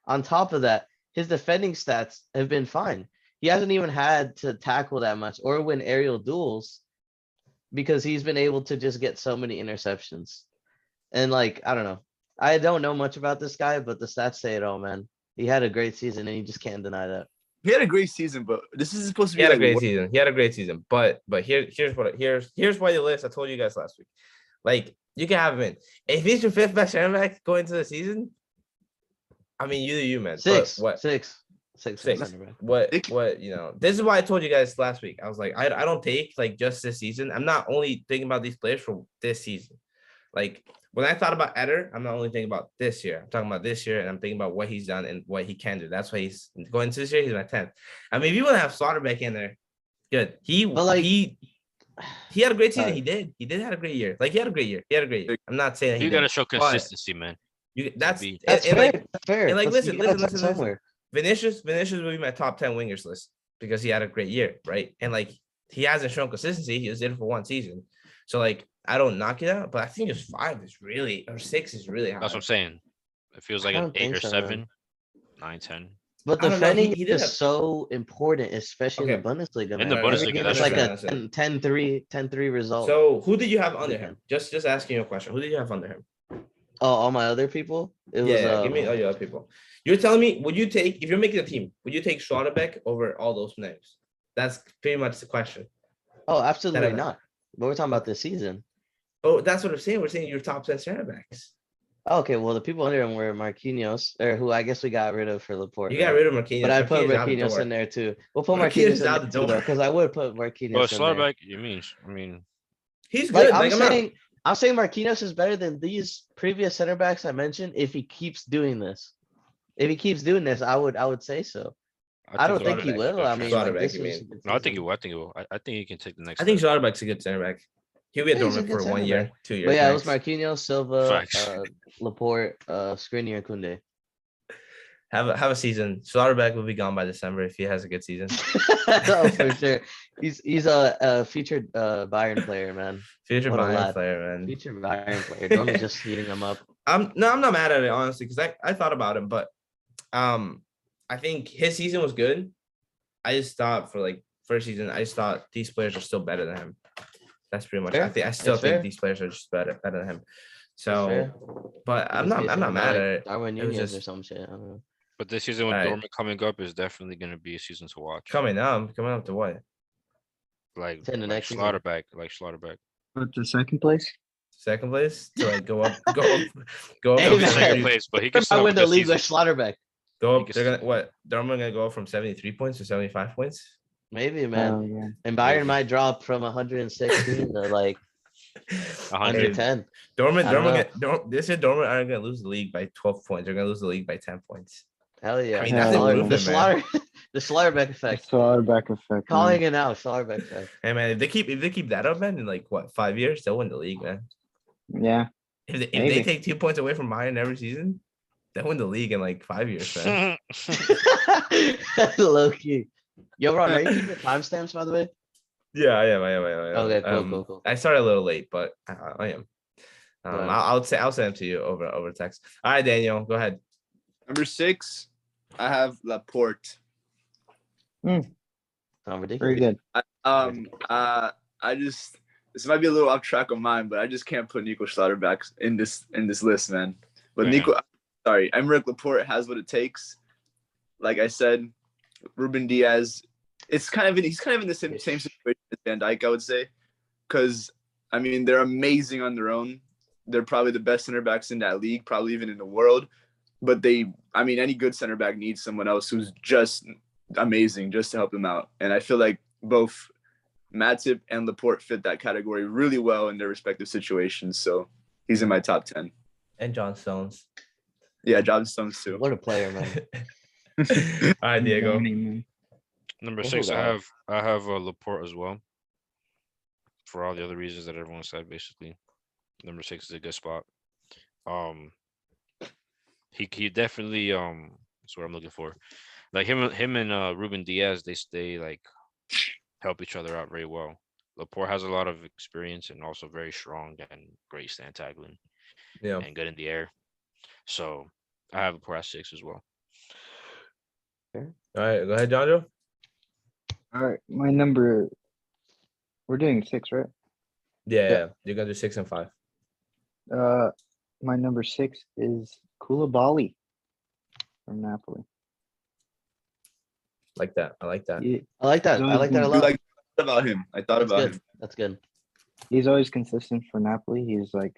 on top of that, his defending stats have been fine. He hasn't even had to tackle that much or win aerial duels because he's been able to just get so many interceptions. And like, I don't know. I don't know much about this guy, but the stats say it all, man. He had a great season and you just can't deny that. He had a great season, but this is supposed to be He had a great season. But here's why the list I told you guys last week. Like, you can have him in. If he's your 5th best center back going into the season, I mean, you man. Six. What? Six. What? This is why I told you guys last week. I was like, I don't take like just this season. I'm not only thinking about these players for this season. Like when I thought about Eder, I'm not only thinking about this year. I'm talking about this year, and I'm thinking about what he's done and what he can do. That's why he's going into this year. He's my 10th. I mean, if you want to have Slaughterback in there, good. He had a great season. He did have a great year. Like he had a great year. I'm not saying you gotta show consistency, man. That's fair. And like, listen. Somewhere. Vinicius will be my top 10 wingers list because he had a great year, right? And like he hasn't shown consistency. He was in for one season, so like I don't knock it out. But I think just 5 is really, or 6 is really high. That's what I'm saying. It feels like an 8 or 7, 9, 10. But defending is so important, especially in the Bundesliga. In the Bundesliga, that's like a 10-3 result. So who did you have under him? Just asking you a question. Who did you have under him? Oh, all my other people? Give me all your other people. You're telling me, if you're making a team, would you take Schlotterbeck over all those names? That's pretty much the question. Oh, absolutely not. But we're talking about this season. Oh, that's what I'm saying. We're saying your top 10 center backs. Okay, well, the people under him were Marquinhos, or who I guess we got rid of for Laporte. You got rid of Marquinhos. But I put Marquinhos in there too. We'll put Marquinhos in there too, though, because I would put Marquinhos Well, in there. I mean, he's good. I'm saying Marquinhos is better than these previous center backs I mentioned if he keeps doing this. If he keeps doing this, I would say so. I don't think he will. I mean, I think he will. I think he can take the next. I think Schlotterbeck's a good center back. He'll be at Dortmund for 1 year, 2 years. But yeah, it was Marquinhos, Silva, Laporte, Skriniar, and Koundé. Have a season. Slaughterback will be gone by December if he has a good season. Oh, for sure. He's a featured Bayern player, man. Future What a Bayern lad. player, man. Featured Bayern player. Dortmund's just heating him up. I'm not mad at it honestly because I thought about him, but I think his season was good. I just thought for like first season, I just thought these players are still better than him. That's pretty much. Fair. I still It's think fair. these players are just better than him. It's fair. So, but I'm Just not thinking about, mad like, at it. Darwin It was Nunez or just some shit. I don't know. But this season with Alright. Dortmund coming up is definitely going to be a season to watch. coming up to what? Like, To the next season. Schlotterbeck. What's the second place? Second place to like go up, go up Hey, from man. Second 70 place, but he can I still have a win the good league season. with Schlotterbeck. go He up. can They're gonna still- what? Dortmund gonna go from 73 points to 75 points. Maybe, man. Oh yeah. And Bayern Maybe. might drop from 116 to like 100. 110. Dortmund, I don't know. this year Dortmund aren't gonna lose the league by 12 points. They're gonna lose the league by 10 points. Hell yeah. mean, that's Slaughter- improvement, the man. the Slaughterbeck effect. Slaughterback effect. Calling Man. it out, Slaughterbeck effect. Hey man, if they keep that up, man, in like what 5 years, they'll win the league, man. Yeah. If they Maybe. take 2 points away from Bayern every season, they'll win the league in like 5 years, man. Low key. Yo, Ron, are you keeping timestamps, by the way? Yeah, I am. Okay, cool. I started a little late, but I am. Right. I'll send them to you over text. All right, Daniel, go ahead. Number 6, I have Laporte. Sound Very ridiculous. good. I just this might be a little off track of mine, but I just can't put Nico Schlotterbeck in this list, man. But Man. Aymeric Laporte has what it takes. Like I said, Ruben Diaz, he's kind of in the same situation as Van Dijk, I would say, because I mean they're amazing on their own. They're probably the best center backs in that league, probably even in the world. But any good center back needs someone else who's just amazing just to help them out. And I feel like both Matip and Laporte fit that category really well in their respective situations. So he's in my top 10. And John Stones. Yeah, John Stones too. What a player, man. All right, Diego. Number Oh, 6, God. I have Laporte as well. For all the other reasons that everyone said, basically, number 6 is a good spot. He definitely that's what I'm looking for. Like him and Ruben Diaz, they like help each other out very well. Laporte has a lot of experience and also very strong and great stand tackling Yeah. and good in the air. So I have Laporte at 6 as well. All right, go ahead, John Joe. All right. My number. We're doing 6, right? Yeah, you're gonna do 6 and 5. My number 6 is Koulibaly from Napoli. Like that. I like that. I like that. I like that a lot. I thought about him. That's good. That's good. He's always consistent for Napoli. He's like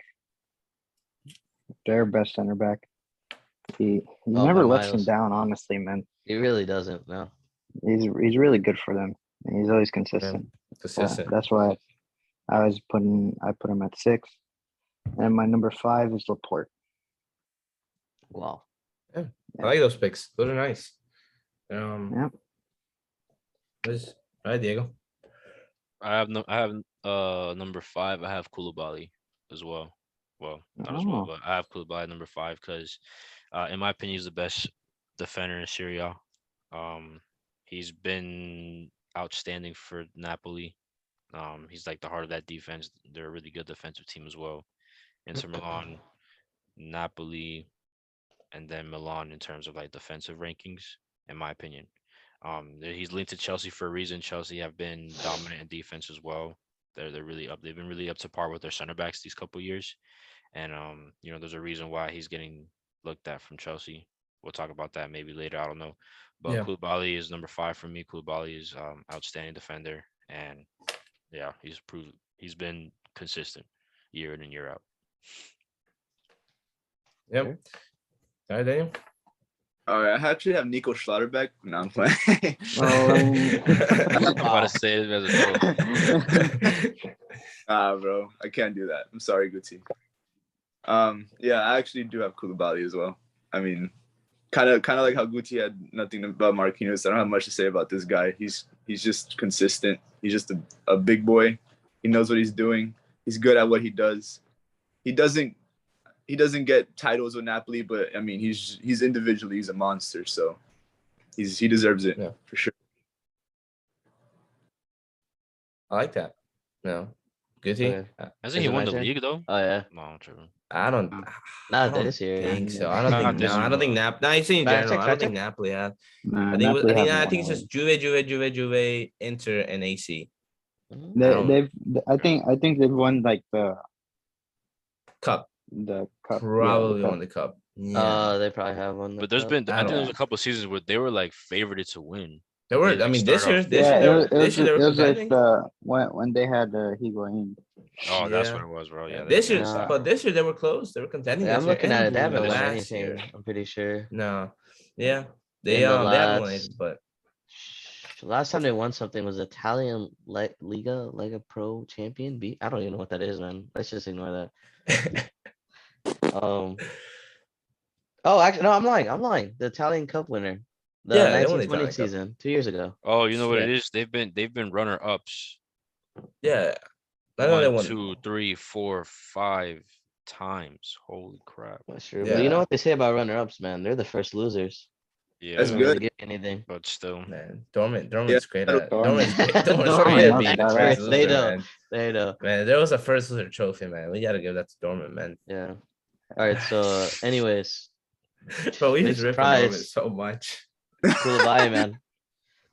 their best center back. He Oh, never my lets them Miles. down, honestly, man. He really doesn't. No. He's really good for them. And he's always consistent. Consistent. That's why I put him at 6. And my number 5 is Laporte. Wow. I like those picks. Those are nice. Yep. All right, Diego. I have number 5. I have Koulibaly as well. Well, not as well, Oh. but I have Koulibaly number 5 because, in my opinion, he's the best defender in Serie A. He's been outstanding for Napoli. He's like the heart of that defense. They're a really good defensive team as well. Inter Milan, Napoli, and then Milan in terms of like defensive rankings, in my opinion. He's linked to Chelsea for a reason. Chelsea have been dominant in defense as well. They're really up. They've been really up to par with their center backs these couple years, and there's a reason why he's getting looked at from Chelsea. We'll talk about that maybe later. I don't know, but Yeah. Koulibaly is number 5 for me. Koulibaly is outstanding defender, and yeah, he's been consistent year in and year out. Yep. All right, Daniel. All right, I actually have Nico Schlotterbeck. No, I'm playing. I'm about to say it as a joke. Bro, I can't do that. I'm sorry, Guti. Yeah, I actually do have Koulibaly as well. I mean, kind of like how Guti had nothing about Marquinhos. I don't have much to say about this guy. He's just consistent. He's just a big boy. He knows what he's doing. He's good at what he does. He he doesn't get titles with Napoli, but I mean he's individually he's a monster, so he deserves it for sure. I like that. No, good team. Okay. Hasn't Is he it won my the turn? league though? Oh yeah. No, true. I don't. No. I Not don't this year. think so. I Not don't think. No, this I don't think year. Nap. No, I see in Fact general. check, I don't fact think Napoli have. Nah, I think. Napoli haven't I won think it's a just Juve, Inter, and AC. Mhm. They, don't- they've. I think they've won like Cup. the cup. Probably Yeah, won the cup. Yeah. They probably have one. But there's been I I think don't- there was a couple seasons where they were like favored to win. They were. They, I like, mean, this start year. off- This yeah. year. It They was were with contending. when they had Higuain. Oh, that's Yeah. what it was, bro. Yeah, Yeah, they this were year, pretty Yeah. but this year they were close. They were contending. Yeah, this I'm year looking at it. They and haven't won last anything. year. I'm pretty sure. No. Yeah. They In the they haven't won last- anything, but Last time they won something was Italian Lega Pro Champion B. I don't even know what that is, man. Let's just ignore that. Oh, actually, no, I'm lying. The Italian Cup winner, the Yeah, they won the 1920 Italian Cup. season, 2 years ago. Oh, you know what it Yeah. is? They've been runner ups. yeah. I know they 1, won. 2, 3, 4, 5 times. Holy crap. That's true. But you know Yeah. what they say about runner-ups, man? They're the first losers. Yeah, That's They don't really good. give you anything. but still. Man, Dortmant's Yeah, great that'll- at Dortmant's great. Dortmant's Dortmund great at knows being the that, first right? loser, They know. man. They know. Man, there was a first loser trophy, man. We gotta give that to Dortmund, man. Yeah. All right. So, anyways, But we Big just ripped on Dortmund surprise. so much. Koulibaly, man.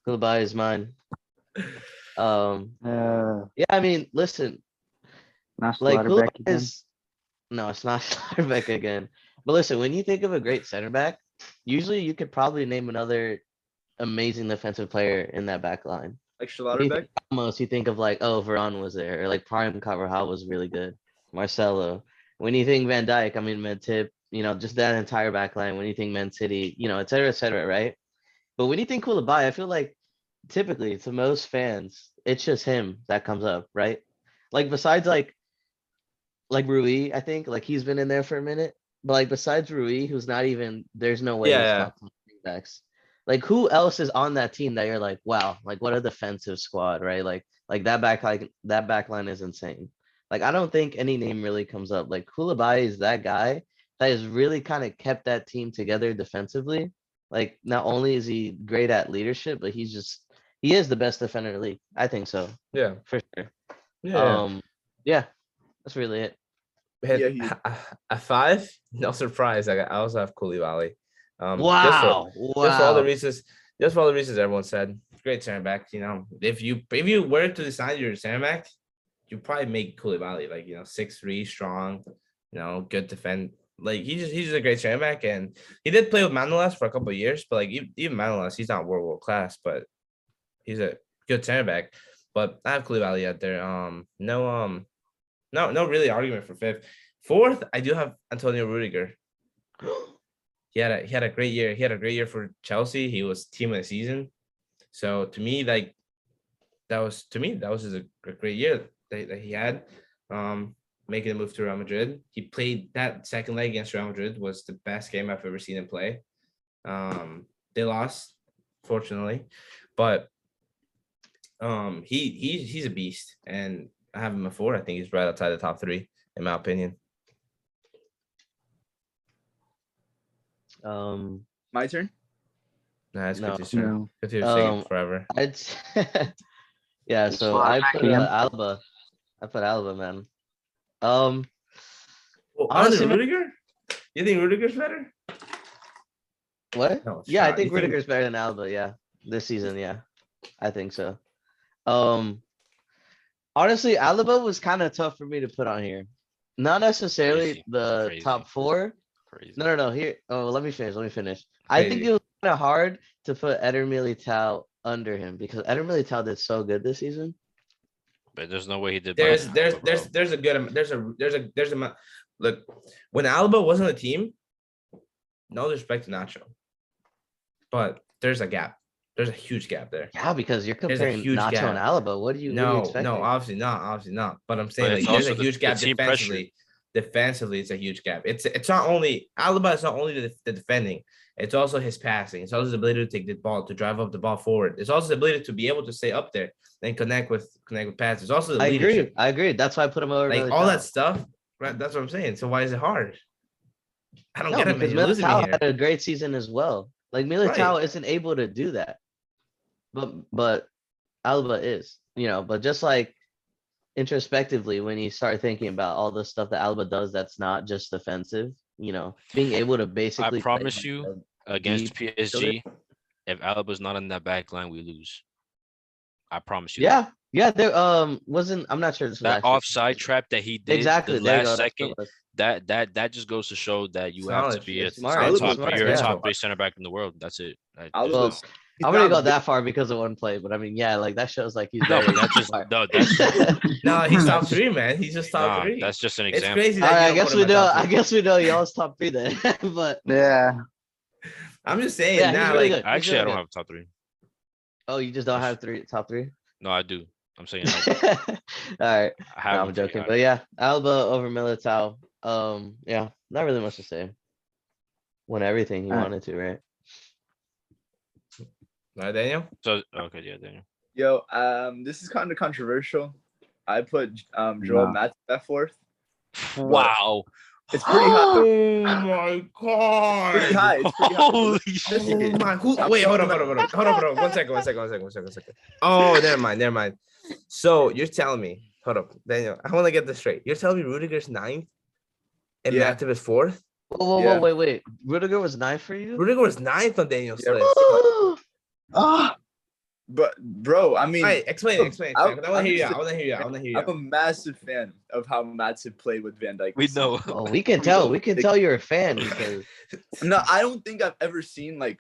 Koulibaly is mine. Yeah. I mean, listen, Not like Slaughterback Koulibaly again. is. No, it's not Schlotterbeck again. But listen, when you think of a great center back, usually you could probably name another amazing defensive player in that back line. Like When you Schlotterbeck. think Ramos, you think of like, oh, Varane was there, or like Prime Carvajal was really good. Marcelo. When you think Van Dijk, I mean Matip, just that entire back line. When you think Man City, et cetera, right? But when you think Koulibaly, I feel like typically to most fans, it's just him that comes up, right? Like besides like Rui, I think like he's been in there for a minute. But like besides Rui, who's not even there's no way he's Yeah. top 10 backs. Like who else is on that team that you're like, wow, like what a defensive squad, right? Like that back line is insane. Like I don't think any name really comes up. Like Koulibaly is that guy that has really kind of kept that team together defensively. Like not only is he great at leadership, but he is the best defender in the league. I think so, Yeah. for sure. Yeah. Yeah, that's really it. Hit Yeah, he- at 5, no surprise. I also have Koulibaly. Wow. Just for all the reasons, everyone said. Great center back. If you were to decide your center back, you probably make Koulibaly like 6'3", strong. Good defend. Like he's just a great center back, and he did play with Manolas for a couple of years. But like even Manolas, he's not world class, but he's a good center back. But I have Koulibaly out there. No really argument for 5th. 4th, I do have Antonio Rudiger. He had a great year. He had a great year for Chelsea. He was team of the season. So to me, like that was just a great year that he had. Making a move to Real Madrid. He played that second leg against Real Madrid was the best game I've ever seen him play. They lost, fortunately, but he's a beast, and I have him at 4. I think he's right outside the top 3 in my opinion. My turn. Nah, it's No. good to turn. No. Good to say forever. Yeah, so I put Alba. I put Alba, man. Well, honestly, under Rudiger? You think Rudiger's better? What? No Yeah, I shot. think You think- Rudiger's better than Alba. Yeah, this season. Yeah, I think so. Honestly, Alaba was kind of tough for me to put on here. Not necessarily Crazy. the Crazy. top 4. Crazy. No. Here. Oh, let me finish. I think Crazy. it was kind of hard to put Eder Militao under him because Eder Militao did so good this season. But there's no way he did. There's better than Alba, bro. there's a good there's a look when Alaba wasn't a team. No disrespect to Nacho, but there's a gap. There's a huge gap there. Yeah, because you're There's a comparing huge Nacho gap. and Alaba. What are you No, expecting? obviously not. But I'm saying it's like there's a also the- huge the gap team pressure. defensively. Defensively, it's a huge gap. It's not only Alaba. It's not only the defending. It's also his passing. It's also his ability to take the ball, to drive up the ball forward. It's also the ability to be able to stay up there and connect with passes. It's also the leadership. I agree. That's why I put him over. Like Militao. all that stuff, right? That's what I'm saying. So why is it hard? I don't No, get it, man. because You're losing me Militao here. had a great season as well. Like Militao isn't able to do that, but Alba is, but just like introspectively, when you start thinking about all the stuff that Alba does, that's not just defensive, being able to I basically play promise like you, a against deep midfielder. PSG, if Alba's not in that back line, we lose. I promise you that. Yeah, yeah, there wasn't, I'm not sure this was That actually offside trap that he did exactly. the There you go. last That's what second, it was. that just goes to show that you have to Knowledge. be a It's Smart, Alba top, smart, you're a yeah. top 3 center back in the world. That's it. Alba Well, was- he's I wouldn't not go a that far because of one play, but I mean, yeah, like that shows like he's No, very but that's just smart. no, that's No, he's top That's- 3, man. He's just top nah, 3. that's just an It's example. crazy All that right, you don't put him at top I 3. guess we know y'all's top 3 then, but Yeah. I'm just saying yeah, he's now, really like good. He's Actually, I really don't good. have top 3. Oh, you just don't That's- have top 3? No, I do. I'm saying All right. I have No, him I'm pretty joking, high. but yeah, Alba over Militao. Yeah, not really much to say. Won everything he wanted to, right? All right, Daniel. So okay, yeah, Daniel. Yo, this is kind of controversial. I put Joel No. Matip at 4th. Wow. It's pretty high. Oh my god. Pretty high. It's pretty high. Holy Oh shit. my, wait, hold on. Hold on. 1 second. Oh, never mind. So you're telling me, hold up, Daniel, I want to get this straight. You're telling me Rudiger's 9th and Yeah. Matip is 4th? Whoa, Yeah. wait. Rudiger was 9 for you? Rudiger was 9th on Daniel's Yeah. list. Ah, But bro, I mean, All right, explain. I want to I'm hear you just out. I want to hear you I'm a massive fan of how Matip played with Van Dijk. We this know. season. Oh, we can tell. We can tell you're a fan because No, I don't think I've ever seen like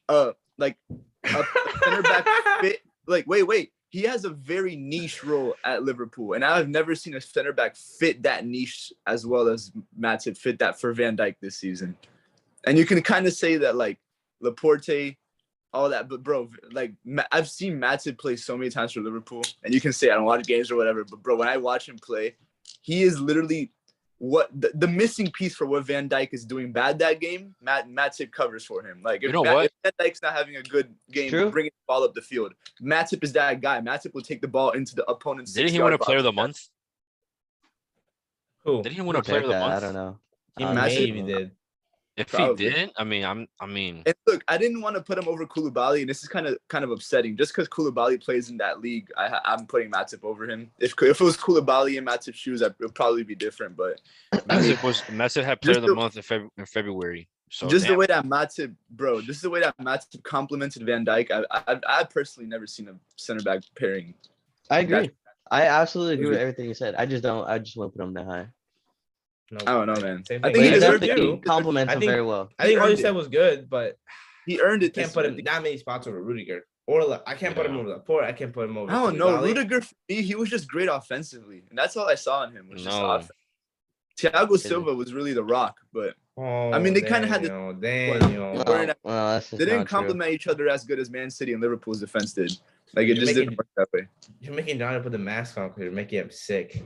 a center back fit. Like, wait. He has a very niche role at Liverpool, and I've never seen a center back fit that niche as well as Matip fit that for Van Dijk this season. And you can kind of say that like Laporte, all that, but bro, like I've seen Matip play so many times for Liverpool, and you can say I don't watch games or whatever, but bro, when I watch him play, he is literally what the missing piece for what Van Dijk is doing bad that game. Matip covers for him. Like if, You know what? if Van Dijk's not having a good game, True. bringing the ball up the field, Matip is that guy. Matip will take the ball into the opponent's. Didn't he 6-yard win a player of the box. month? Who? Didn't he win a Check player of the that, I month? don't know. He I maybe don't know. did. If Probably. he didn't, I mean, And look, I didn't want to put him over Koulibaly, and this is kind of upsetting. Just because Koulibaly plays in that league, I'm putting Matip over him. If it was Koulibaly in Matip's shoes, it would probably be different. But Matip had player of the the- month in February. So just damn. the way that Matip, bro, this is the way that Matip complimented Van Dijk. I personally never seen a center back pairing. I agree. I absolutely agree Is with it- everything you said. I just wouldn't put him that high. No, I don't know, man. Same I thing. think But he he deserved definitely it. compliments I him think- very well. I think all you earned said it. was good, but He earned I it. can't this put year. him that many spots over Rudiger. Or I can't put him Yeah. over Laporte. I can't put him over. I don't know. Koulibaly. Rudiger, for me, he was just great offensively, and that's all I saw in him. Was just No. offense. Thiago Silva was really the rock, but Oh, I mean, they kinda had to- Daniel. Well, Well, that's just they didn't not true. complement each other as good as Man City and Liverpool's defense did. Like it You're just making- didn't work that way. You're making John put the mask on because you're making him sick.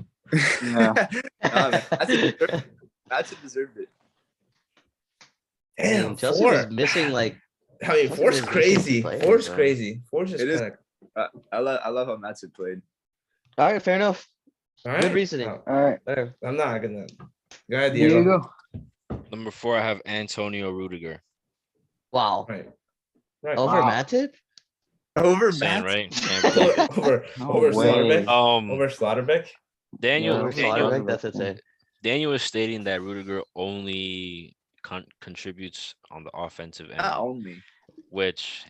Yeah. Nah, man, that's it deserved it. I mean, Damn, Chelsea four. was missing like I mean, Chelsea four's was missing crazy. players, Four's man. crazy. Four's just It is- kind of. I love how Matip played. all right, fair enough. All Good right. reasoning. No, all right. There. I'm not gonna. Go ahead, Here you Diego. go. Number 4, I have Antonio Rudiger. Wow. Right. Right. Over Wow. Matip? Over Saying, Matt. right? Can't believe it. over No over way. Slaughterbeck. Over Um, Slaughterbeck. Daniel, Over Daniel, Slaughterbeck, that's insane. Daniel is stating that Rudiger only contributes on the offensive end, Not only. which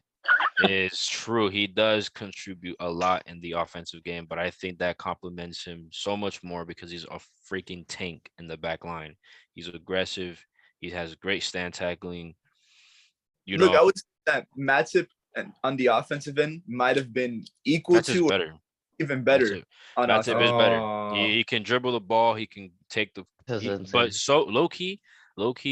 is true. He does contribute a lot in the offensive game, but I think that complements him so much more because he's a freaking tank in the back line. He's aggressive. He has great stand tackling. You Look, know, I would say that Matip and on the offensive end might have been equal that's just to or better. even better Matip, on Matip offense. is better. Oh. He can dribble the ball. He can take the. That's he- insane. but so low key,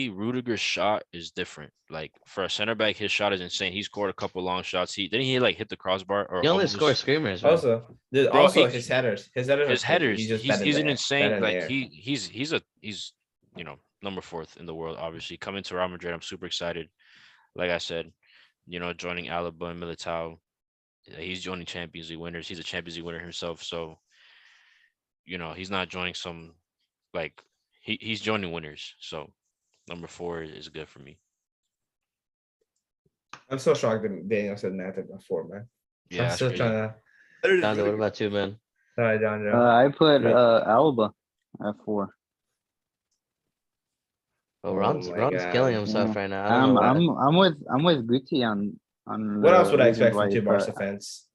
Rudiger's shot is different. Like for a center back, his shot is insane. He scored a couple long shots. Didn't he like hit the crossbar or He only almost- scores screamers, man. Also, Bro, also he- his headers. His headers. his are crazy. headers. He's just He's better an there, insane. better in the Like air. he's number 4th in the world. Obviously, coming to Real Madrid, I'm super excited. Like I said, joining Alaba and Militao, he's joining Champions League winners. He's a Champions League winner himself. So, he's not joining some like he's joining winners. So Number 4 is good for me. I'm so shocked that Daniel said Matip before, man. Yeah, I'm that's still crazy. trying to. Better than Donda, what Rudiger. about you, man? Sorry, John. I put Great. Alba at 4. Oh, Oh Ron's my Ron's killing God. himself right now. I don't know I'm with Gucci on What else the would I reasons expect why from you two put Barca fans?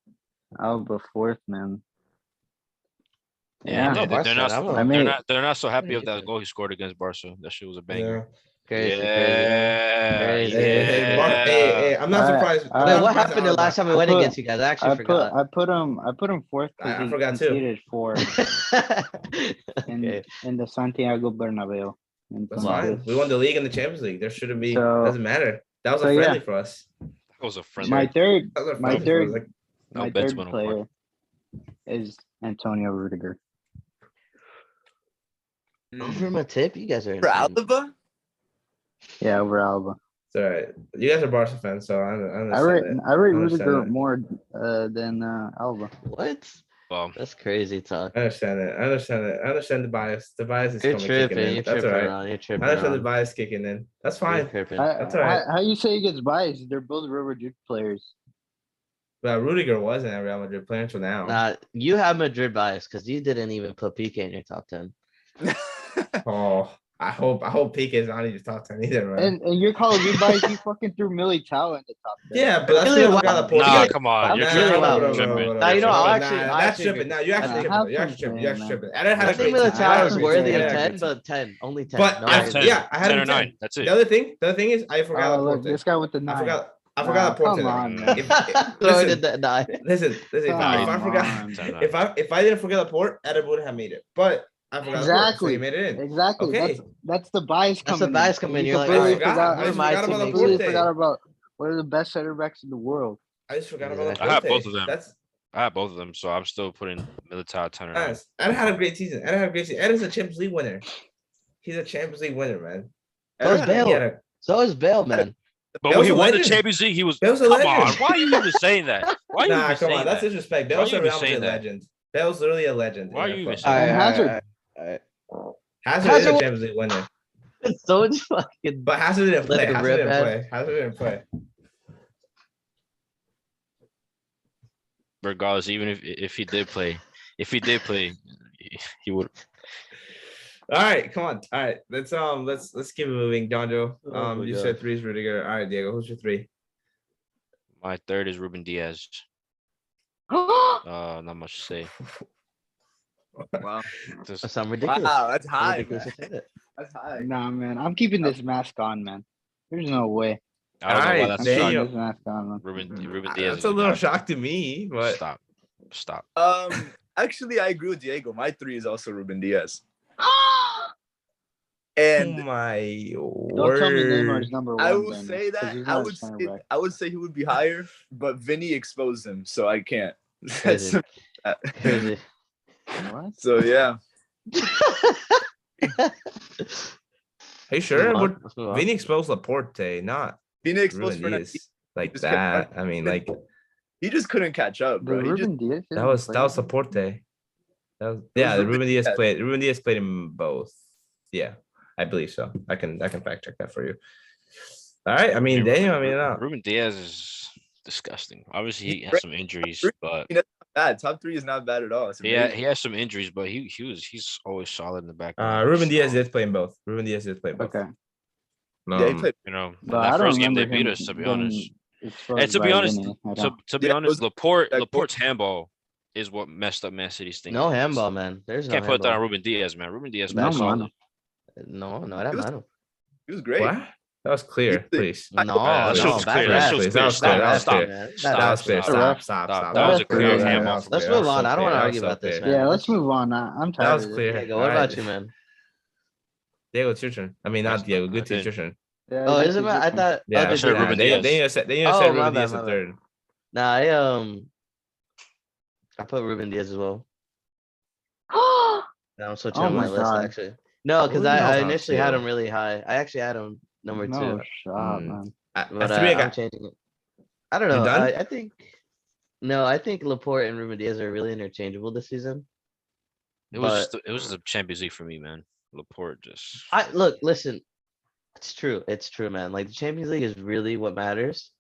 Alba 4th, man. Yeah, I'm Yeah, a Barca fan. I mean, they're not so happy of that Crazy. goal he scored against Barca. That shit was a Yeah. banger. Crazy. Yeah, Crazy. Hey, I'm not surprised. I'm Wait, not what surprised happened the Alaba- last time we I went put- against you guys? I actually forgot. I put him 4th because I he forgot too. conceded 4 Okay. in the Santiago Bernabeu. in That's Wow. 22. fine. We won the league and the Champions League. There shouldn't be. So- Doesn't matter. That was so a yeah. friendly for us. That was a friendly. My third, That was a my friendly for us. third, Like, No my bets third went on player is Antonio Rudiger. Over my tip, you guys are For insane. Alaba? Yeah, over Alba. it's all right. You guys are Barca fans, so I I rate understand it. I rate I understand Rudiger that. more than Alba. What? Well, That's crazy talk. I understand it. I understand it. I understand the bias. The bias is You're coming kicking tripping. in. You're That's tripping, all right. Ron. You're I tripping, understand the Ron. bias kicking in. That's You're fine. tripping. That's all right. How you say he gets biased? They're both Real Madrid players. But Rudiger wasn't a Real Madrid player until now. Nah, you have Madrid bias because you didn't even put PK in your top 10. Oh, I hope Pique is not in your top 10 either, man. And you're calling me biased? You fucking threw Militao in the top 10. Yeah, but that's Really? because I forgot Laporte. nah, Really? come on. You're Nah, tripping. wow. You're tripping. Nah, you know, I'll You're actually- tripping. I'll That's actually tripping. agree. Now you're actually Nah, tripping. have You're some actually tripping. faith, You're actually man. tripping. I didn't I have a think great team. I Militao had is a great worthy team. of I had a 10, great team. but 10. Only 10. But no I have higher. 10. yeah, I had 10 him or 10. 9. That's it. The other thing is I forgot Oh, look, Laporte. this guy with the I 9. forgot Nah, Laporte. come there. on, man. If, Throw it in listen, that 9. listen. If I Come forgot, on. if I didn't forget Laporte, Adam would have made it. But I forgot Laporte, so he Exactly. made it in. Exactly. Okay. That's the bias That's the coming bias in. coming in. You You're like, completely oh, forgot. I just my forgot team about makes Completely Laporte. forgot about one of the best center backs in the world. I just forgot about Exactly. I have Laporte. both of them. That's I have both of them, so I'm still putting Militao 10 or 9. honest. Ed had a great season. Ed had a great season. Ed is a Champions League winner. He's a Champions League winner, man. So is Ed- Bale. He had a So is Bale, man. But Bale's when he a won the legend. Champions League, he was. Bale's a Come on, legend. why are you even saying that? Why are you Nah, even come saying on. That's that? disrespect. Why Bale's you a even Real saying Madrid that? legend. Bale's literally a legend. Why are in you even NFL. saying And that? Hazard. Hazard is a Hazard- Champions League winner. It's so much fucking. But Hazard didn't play. Let him Hazard rip, didn't man. play. Hazard didn't play. Regardless, even if he did play, he would. All right, come on. All right, let's keep it moving. Donjo, Oh my you God. said 3 is Rudiger. All right, Diego, who's your 3? My third is Ruben Diaz. Wow, Not much to say. Wow. Just, That sounds ridiculous. Wow, that's Sounds high, ridiculous man. to say that. That's high. nah, man. I'm keeping this mask on, man. There's no way. I don't know why Alright, that's I'm a keeping shock. Daniel. this mask on, man. Ruben Diaz. That's is a the little guy. shock to me, but Stop. Actually, I agree with Diego. My 3 is also Ruben Diaz. oh And my Don't tell me Neymar's word. number 1. I will Daniel, say 'cause that he's I not a would center say, back. I would say he would be higher, but Vinny exposed him, so I can't. Crazy. So, Crazy. What? so yeah. Are you sure? Move on. Would Let's move on. Vinny exposed Laporte, not Vinny exposed Ruben Fernandez. Diaz like just kept that? I mean, like He just couldn't catch up, The bro. He just Ruben Diaz. that was Laporte. That was, yeah, the Ruben Ruben Diaz Diaz. played. Ruben Diaz played in both. Yeah, I believe so. I can fact check that for you. All right. I mean, Daniel. I mean, Ruben Diaz is disgusting. Obviously, he He's has great. some injuries, Top but He's not bad. Top 3 is not bad at all. It's amazing. he has some injuries, but he's always solid in the background. Ruben Diaz So, did play in both. Ruben Diaz did play in both. Okay. Yeah, he played. You know, But that I don't first game they remember beat him us. To be getting honest, exposed and to by be honest, Vinny at to all. to be Yeah, honest, it was- Laporte's handball is what messed up Man City's thing. No handball, man. There's no Can't put that on handball. Ruben Diaz, man. Ruben Diaz No, plays man. solid. No, era He was- mano. He was great. What? That was clear. the- Please. No, that shit no, was bad clear. That ref. shit was Please, clear. that was clear. That was Stop. clear. man. Stop. That was clear. Stop. Stop. That was a clear. clear That handball. was Let's clear. move That was on. so I don't want to clear. argue That was about this, so man. Yeah, let's move on. I'm tired. That was of this. clear. Diego, what All about right. you, man? Diego, it's your turn. I mean, not Diego. Good to Okay. your turn. Yeah, Oh, this is it? is I different. thought. Yeah, oh, I said did you- Ruben Diaz. Then you said Oh, Ruben my Diaz bad, the my third. Nah, I put Ruben Diaz as well. Now I'm switching Oh on my my list God. actually. No, because Ruben I Diaz initially top had two. him really high. I actually had him number 2, No shot, Mm. man. but At 3, I I'm got. changing it. I don't You know. done? I think no. I think Laporte and Ruben Diaz are really interchangeable this season. It was But just the Champions League for me, man. Laporte just. listen. It's true. It's true, man. Like the Champions League is really what matters.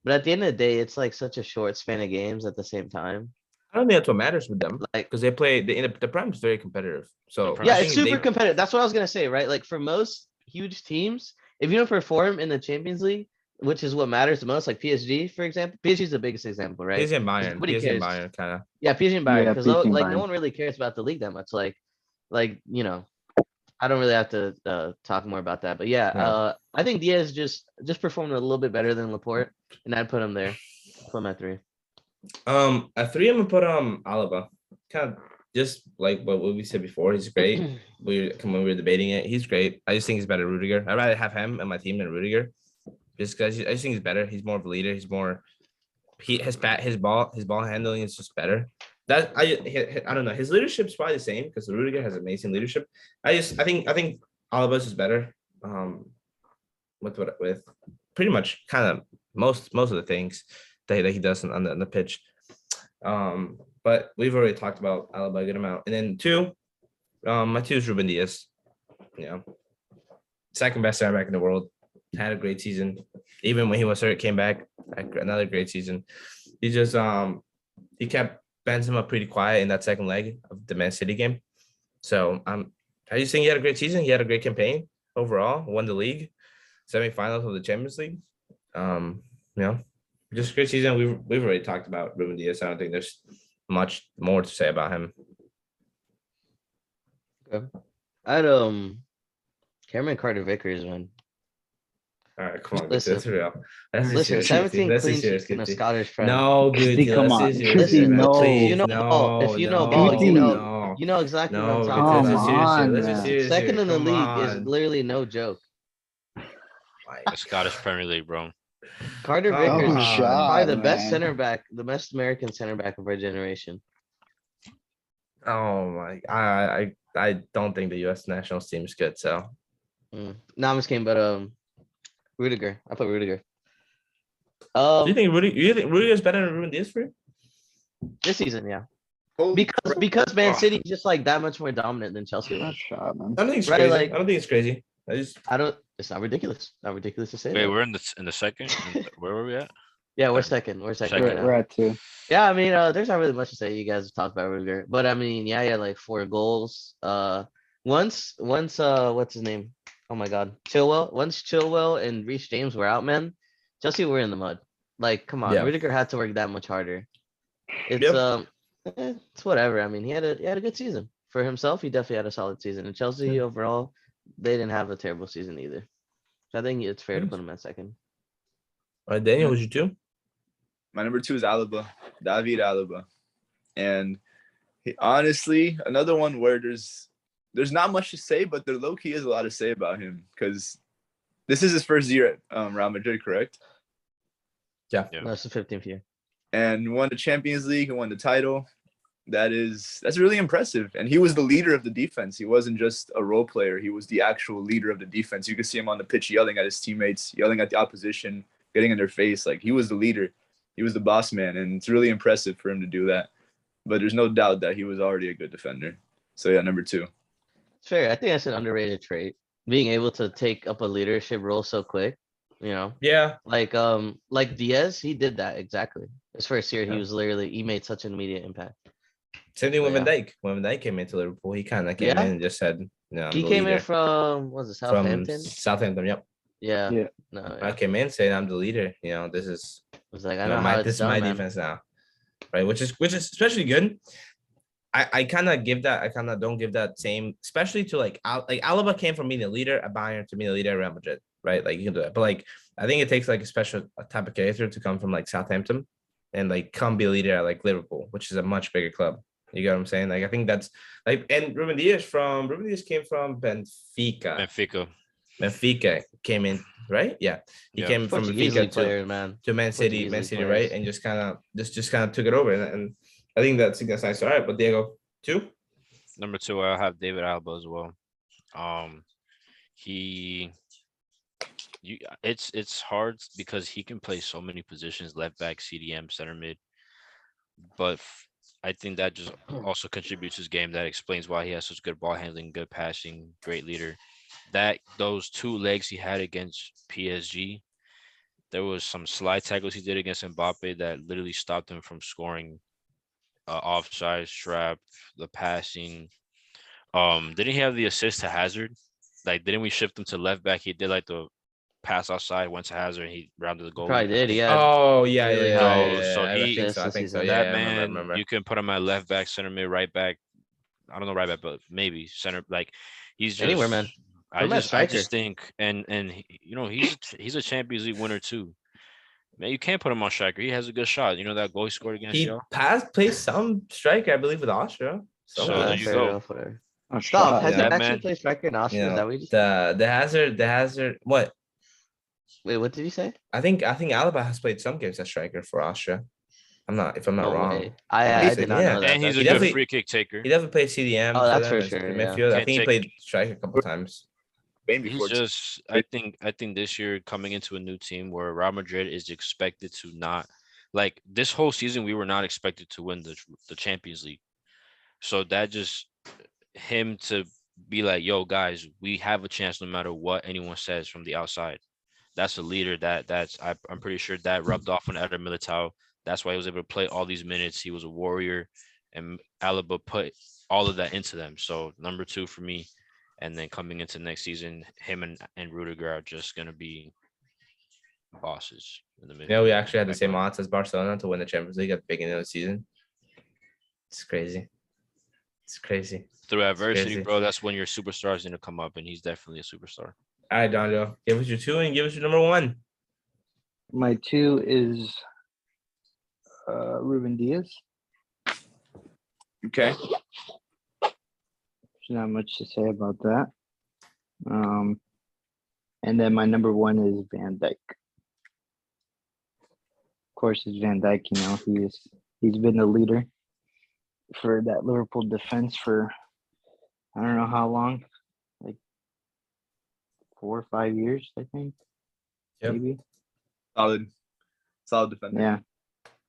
But at the end of the day, it's like such a short span of games at the same time. I don't think that's what matters with them Like, because they play the Prime is very competitive. So Prime yeah, I it's think super they competitive. That's what I was gonna say, right? Like for most huge teams, if you don't perform in the Champions League, which is what matters the most, like PSG, for example, PSG is the biggest example, right? PSG and 'Cause Bayern, nobody PSG and cares. Bayern kind of. Yeah, PSG and Bayern, Yeah, because PSG and like no Bayern. one really cares about the league that much. Like I don't really have to talk more about that. But yeah, Yeah. I think Diaz just performed a little bit better than Laporte, and I'd put him there. Put him at 3. At 3, I'm gonna put Alaba. Kind of just like what we said before. He's great. We were debating it. He's great. I just think he's better Rudiger. I'd rather have him in my team than Rudiger. Just because I just think he's better. He's more of a leader. He's more his ball handling is just better. That I don't know. His leadership's probably the same because Rudiger has amazing leadership. I think Alaba is better. With pretty much kind of most of the things that he does on the pitch. But we've already talked about Alaba a good amount. And then 2, my 2 is Ruben Diaz. You know, second best center back in the world. Had a great season. Even when he was hurt, came back. Another great season. He just he kept Benzema pretty quiet in that second leg of the Man City game. So I just think he had a great season. He had a great campaign overall. Won the league, semifinals of the Champions League. Just a great season. We've already talked about Ruben Diaz. I don't think there's much more to say about him. Okay. I'd Cameron Carter Vickers, man. All right, come on, Listen. that's real. That's a Listen, serious 17 That's a clean serious sheets in a Guti. Scottish Prem. No, Guti, Come let's on, see serious Listen, here, man. no. Please, if you know ball, if you know ball, Guti. you know exactly what I'm no, talking Guti, let's be about. serious here. on, Let's be man. serious Second here. in the Come league is on. literally no joke. The Scottish Premier League, bro. Carter Come Vickers Oh, is on. probably shot, the best man. center back, the best American center back of our generation. Oh my, I don't think the U.S. national team is good. So No, I'm just kidding, but Rudiger. I put Rudiger. do you think Rudy is better than Ruben Diaz for you? This season, yeah. Holy Because Man Oh. City is just like that much more dominant than Chelsea That was. shot, man. I don't think it's Right, crazy. like- I don't think it's crazy. It's not ridiculous. Not ridiculous to say Wait, that. we're in the second. Where were we at? Yeah, we're third. second. We're second Second. right now. We're at 2. Yeah, I mean, there's not really much to say. You guys have talked about Rudiger, but I mean, yeah, he had like 4 goals. Once, what's his name? Oh my God, Chilwell. Once Chilwell and Reece James were out, man, Chelsea were in the mud. Like, come on, Yeah. Rudiger had to work that much harder. It's Yep. it's whatever. I mean, he had a good season for himself. He definitely had a solid season. And Chelsea overall, they didn't have a terrible season either. So I think it's fair to put him at second. All right, Daniel, who's your 2? My number 2 is Alaba, David Alaba, and honestly, another one where there's not much to say, but there low key is a lot to say about him because this is his first year at Real Madrid, correct? Yeah. No, it's the 15th year. And won the Champions League and won the title. That's really impressive. And he was the leader of the defense. He wasn't just a role player. He was the actual leader of the defense. You could see him on the pitch yelling at his teammates, yelling at the opposition, getting in their face. Like he was the leader. He was the boss man. And it's really impressive for him to do that. But there's no doubt that he was already a good defender. So yeah, number 2. It's fair. I think that's an underrated trait. Being able to take up a leadership role so quick, you know, Yeah. like Diaz, he did that exactly. His first year, Yeah. he made such an immediate impact. Same thing with Yeah. Van Dijk. When Van Dijk came into Liverpool, he kind of came Yeah. in and just said, "No, I'm He the came in leader." from was it From Southampton? Southampton. Yep. Yeah. Yeah. No, I yeah. came in saying I'm the leader. This is It was like I know how this it's is my done, man. defense now, right? Which is especially good. I kind of don't give that same, especially to like Alaba came from being a leader at Bayern to being a leader at Real Madrid, right? Like you can do that, but like I think it takes like a type of character to come from like Southampton and like come be a leader at like Liverpool, which is a much bigger club. You get what I'm saying? Like I think that's like, and Ruben Diaz came from Benfica. Benfica came in, right? Yeah, he Yeah. came from Portuguese league Benfica players, man. to Man City, Portuguese league right? players. And just kind of took it over, and I think that's nice. All right, but Diego 2. Number 2, I'll have David Alaba as well. It's hard because he can play so many positions: left back, CDM, center mid. But I think that just also contributes his game. That explains why he has such good ball handling, good passing, great leader. those 2 legs he had against PSG, there was some slide tackles he did against Mbappe that literally stopped him from scoring. Offside trap, the passing. Didn't he have the assist to Hazard? Like, didn't we shift him to left back? He did like the pass outside, went to Hazard, and he rounded the Probably goalie. did. He had Oh yeah, really yeah, high yeah, yeah, So yeah, I he- think assists so. I this think so. season. Yeah, that I remember. I man, remember. you can put him at left back, center mid, right back. I don't know right back, but maybe center. Like, he's Anywhere, just. man. I Put him at just striker. think, and he's a Champions League winner too. Man, you can't put him on striker. He has a good shot. You know that goal he scored against He y'all. played some striker, I believe, with Austria. So Somewhere. there you Fair go. enough, whatever. Oh, Stop. shot, Has he yeah. That actually man- played striker in You Austria? Is that know, what you just the Hazard. What? Wait, what did you say? I think Alaba has played some games as striker for Austria. I'm not No wrong. way. I'm I not did mistaken. not know that. And he's He a That's good definitely- free kick taker. He definitely played CDM. Oh, for that's them for as sure, the yeah. midfield. I Can't think he take- played striker a couple times. Spain He's before. just. I think this year coming into a new team where Real Madrid is expected to not like this whole season we were not expected to win the Champions League. So that just him to be like, yo, guys, we have a chance no matter what anyone says from the outside. That's a leader I'm pretty sure that rubbed off on Eder Militao. That's why he was able to play all these minutes. He was a warrior, and Alaba put all of that into them. So number 2 for me. And then coming into next season, him and Rudiger are just gonna be bosses in the middle. Yeah, we actually had the same odds as Barcelona to win the Champions League at the beginning of the season. It's crazy. It's crazy. Through adversity, crazy. bro. That's when your superstar is gonna come up, and he's definitely a superstar. All right, Donjo, give us your 2 and give us your number 1. My 2 is Ruben Diaz. Okay. There's not much to say about that. And then my number 1 is Van Dijk. Of course, it's Van Dijk. You know, he's been the leader for that Liverpool defense for I don't know how long, like 4 or 5 years, I think. Yep. Maybe. Solid defender. Yeah.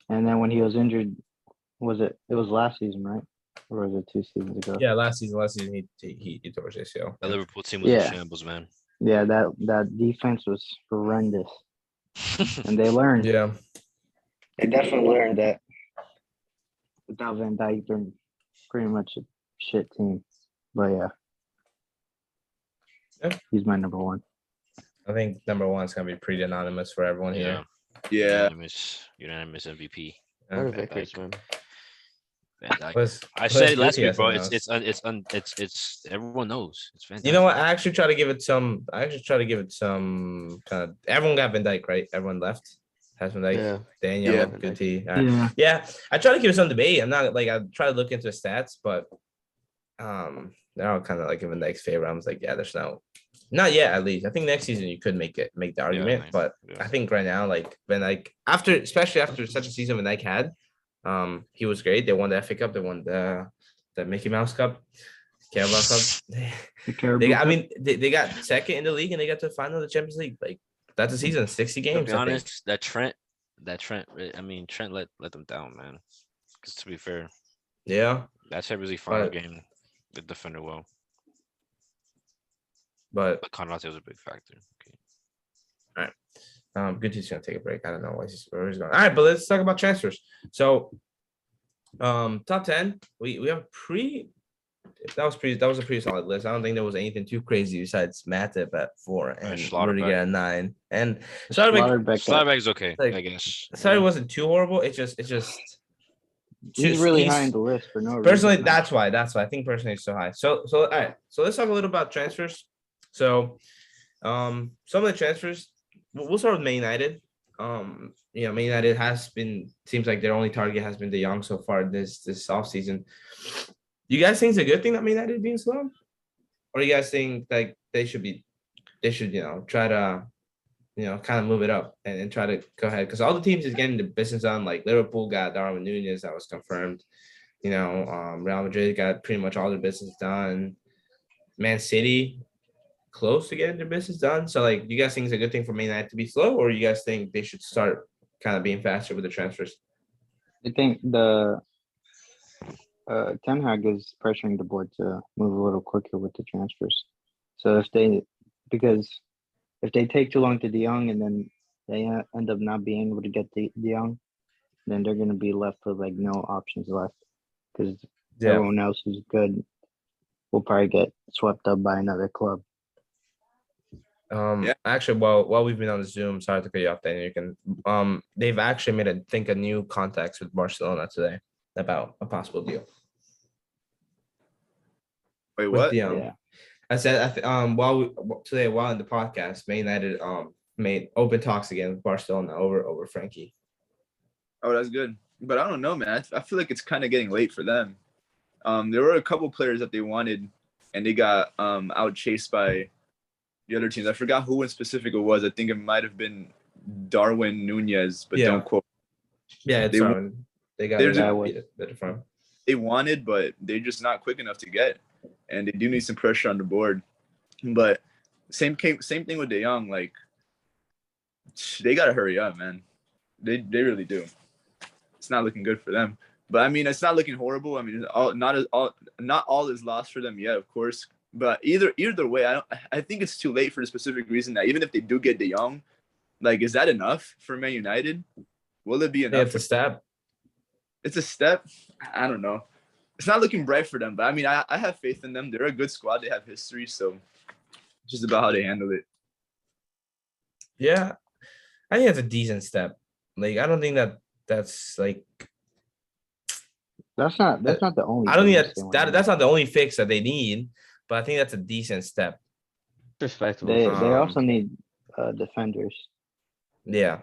And then when he was injured, it was last season, right? Or was it 2 seasons ago? Yeah, last season he tore his ACL. The Liverpool team was Yeah. in shambles, man. Yeah, that defense was horrendous. And they learned. Yeah. They definitely learned that without Van Dijk, they're pretty much a shit team. But yeah. Yep. He's my number 1. I think number 1 is gonna be pretty anonymous for everyone Yeah. here. Yeah. Unanimous MVP. What a Okay. Vickers, man. Van Dijk. Let's- I said it let's last week, bro. yes and no's. It's everyone knows. It's Van Dijk. You know what? I actually try to give it some. Kind of. Everyone got Van Dijk, right? Everyone left. Has Van Dijk. Yeah. Daniel, Yeah. good tea. All right. Yeah. Yeah, I try to give it some debate. I'm not like I try to look into stats, but they're all kind of like in Van Dijk's favor. I was like, yeah, there's not yet at least. I think next season you could make the argument, nice. but Yeah. I think right now, like Van Dijk, especially after such a season Van Dijk had, he was great. They won the FA Cup. They won the Mickey Mouse Cup, Carabao Cup. They got second in the league and they got to the final of the Champions League. Like that's a season, 60 To games. be I think. honest, that Trent. I mean, Trent let them down, man. Because to be fair, Yeah, that Champions League final But- game, they defended well. but But Konate was a big factor. Okay. good team's gonna take a break. I don't know where he's going. All right, but let's talk about transfers. So, top 10, we have that was a pretty solid list. I don't think there was anything too crazy besides Matip at 4 and Schlotterbeck. Rudiger at 9. And Schlotterbeck, Slotterback is okay, Like, I guess. sorry, wasn't too horrible. It's just He's really he's- high on the list for no reason. Personally, man. that's why. I think personally it's so high. So all right. So let's talk a little about transfers. So, some of the transfers. We'll start with Man United. Man United seems like their only target has been De Jong so far this offseason. You guys think it's a good thing that Man United being slow, or you guys think like they should try to kind of move it up and try to go ahead because all the teams is getting the business done. Like Liverpool got Darwin Núñez that was confirmed. Real Madrid got pretty much all their business done. Man City close to getting their business done. So like, you guys think it's a good thing for Man United to be slow, or you guys think they should start kind of being faster with the transfers? I think the Ten Hag is pressuring the board to move a little quicker with the transfers. So because if they take too long to De Jong and then they end up not being able to get De Jong, then they're gonna be left with like no options left because Yeah. everyone else who's good will probably get swept up by another club. Yeah. Actually, while we've been on the Zoom, sorry to cut you off, Daniel. You can they've actually made a new contacts with Barcelona today about a possible deal Wait, with what? De Jong. Yeah. I said while in the podcast, Man United made open talks again with Barcelona over Frankie. Oh, that's good. But I don't know, man. I feel like it's kind of getting late for them. There were a couple players that they wanted, and they got outchased by the other teams. I forgot who in specific it was. I think it might have been Darwin Nunez, but Yeah. don't quote. Yeah, it's They- they got they're it. just- Beat it better from. They wanted, but they're just not quick enough to get, and they do need some pressure on the board. But same thing with De Jong. Like they gotta hurry up, man. They really do. It's not looking good for them. But I mean, it's not looking horrible. I mean, not all is lost for them yet, of course. But either way, I think it's too late for the specific reason that even if they do get De Jong, like, is that enough for Man United? Will it be Yeah, enough? it's a step. It's a step. I don't know. It's not looking bright for them, but I mean, I have faith in them. They're a good squad. They have history, so it's just about how they handle it. Yeah, I think that's a decent step. Like, I don't think that's like. That's not the only. I don't think business they wanna that's not the only fix that they need, but I think that's a decent step. Respectable. They Um, also need defenders. Yeah.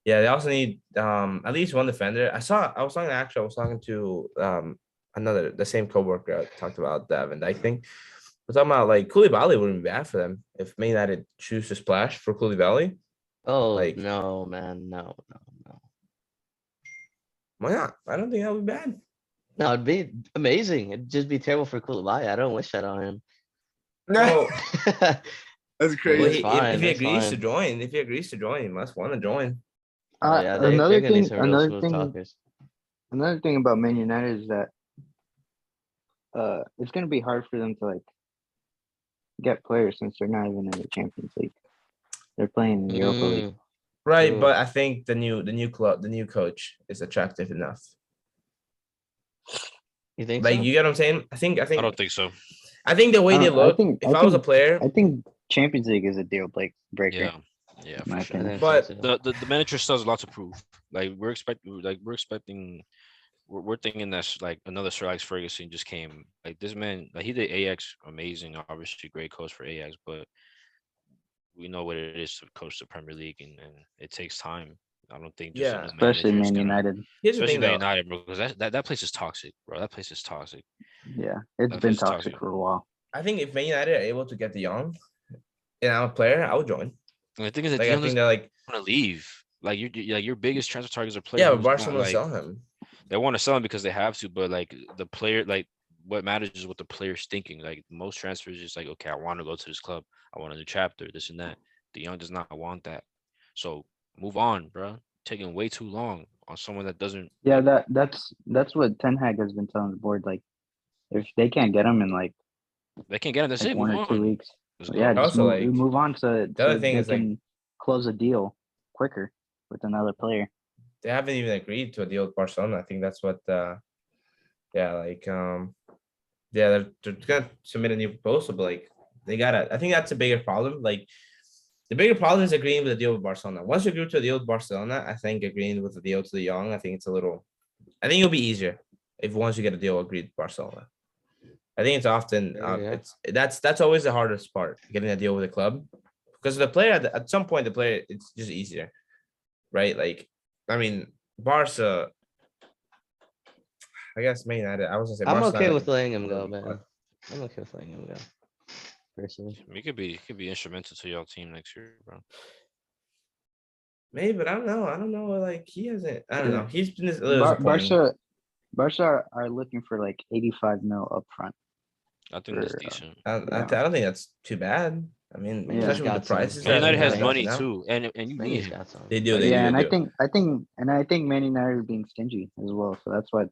Yeah, they also need at least one defender. I was talking to the same coworker I talked about the Van Dijk thing. We're talking about like Koulibaly wouldn't be bad for them if Man United choose to splash for Koulibaly. Oh like- no, man, no. Why not? I don't think that would be bad. No, it'd be amazing. It'd just be terrible for Koulibaly. I don't wish that on him. Well, That's well, crazy. if he That's agrees to fine. join, he must want to join. Oh, yeah, they're Another gonna need thing, some real smooth talkers. another thing about Man United is that it's gonna be hard for them to like get players since they're not even in the Champions League. They're playing in the Europa League. Mm, Right, True. but I think the new coach is attractive enough. You think Like, so? you get what I'm saying? I think I don't think so. I think the way they I look. think- If I I was a think- player, I think Champions League is a deal breaker. Yeah, yeah, My for sure. I opinion. think But so too. The manager still has a lot to prove. Like we're expecting, we're thinking that's like another Sir Alex Ferguson just came. Like this man, like he did Ajax amazing, obviously great coach for Ajax, but we know what it is to coach the Premier League, and it takes time. I don't think just a Yeah. new Especially manager is Man gonna- United. here's the especially thing Man though. United, bro, because that place is toxic, bro. That place is toxic. Yeah, it's That been is toxic. toxic for a while. I think if Man United are able to get De Jong, and I'm a player, I would join. And the thing is that Like, I think they're they're like, want to leave. Like your biggest transfer targets are players. yeah, but who's not, Barcelona like, sell him. they want to sell him because they have to, but like the player, like what matters is what the player's thinking. Like most transfers, just like, okay, I want to go to this club. I want a new chapter, this and that. De Jong does not want that. So move on, bro. Taking way too long on someone that doesn't. Yeah, that's what Ten Hag has been telling the board. Like, if they can't get him in like They can't get him. That's it. 1 Move or 2 on. weeks, Let's yeah, go. just Also, like, move on so the other thing they is, like, can close a deal quicker with another player. They haven't even agreed to a deal with Barcelona. I think that's what. They're gonna submit a new proposal, but like they gotta. I think that's a bigger problem. Like, the bigger problem is agreeing with a deal with Barcelona. Once you agree to a deal with Barcelona, I think agreeing with the deal to the Young, I think it's a little. I think it'll be easier if once you get a deal agreed with Barcelona. I think it's often Yeah. that's always the hardest part, getting a deal with a club, because the player at some point it's just easier, right? Like, I mean, Barca. I guess Man United. I was gonna say I'm Barca okay not with a- letting him go, but- man. I'm okay with letting him go. Personally. He could be instrumental to y'all team next year, bro. Maybe, but I don't know. I don't know. Like, he hasn't. I don't Yeah. know. He's been a little disappointing. Barca are looking for like 85 mil up front. I think that's For, decent. I Yeah. don't think that's too bad. I mean, Yeah. especially with the Got some. prices. Man that United has are money now. too, and you Man, need he's him. got some. They do. But They yeah, do. and They do. I think Man United are being stingy as well. So that's why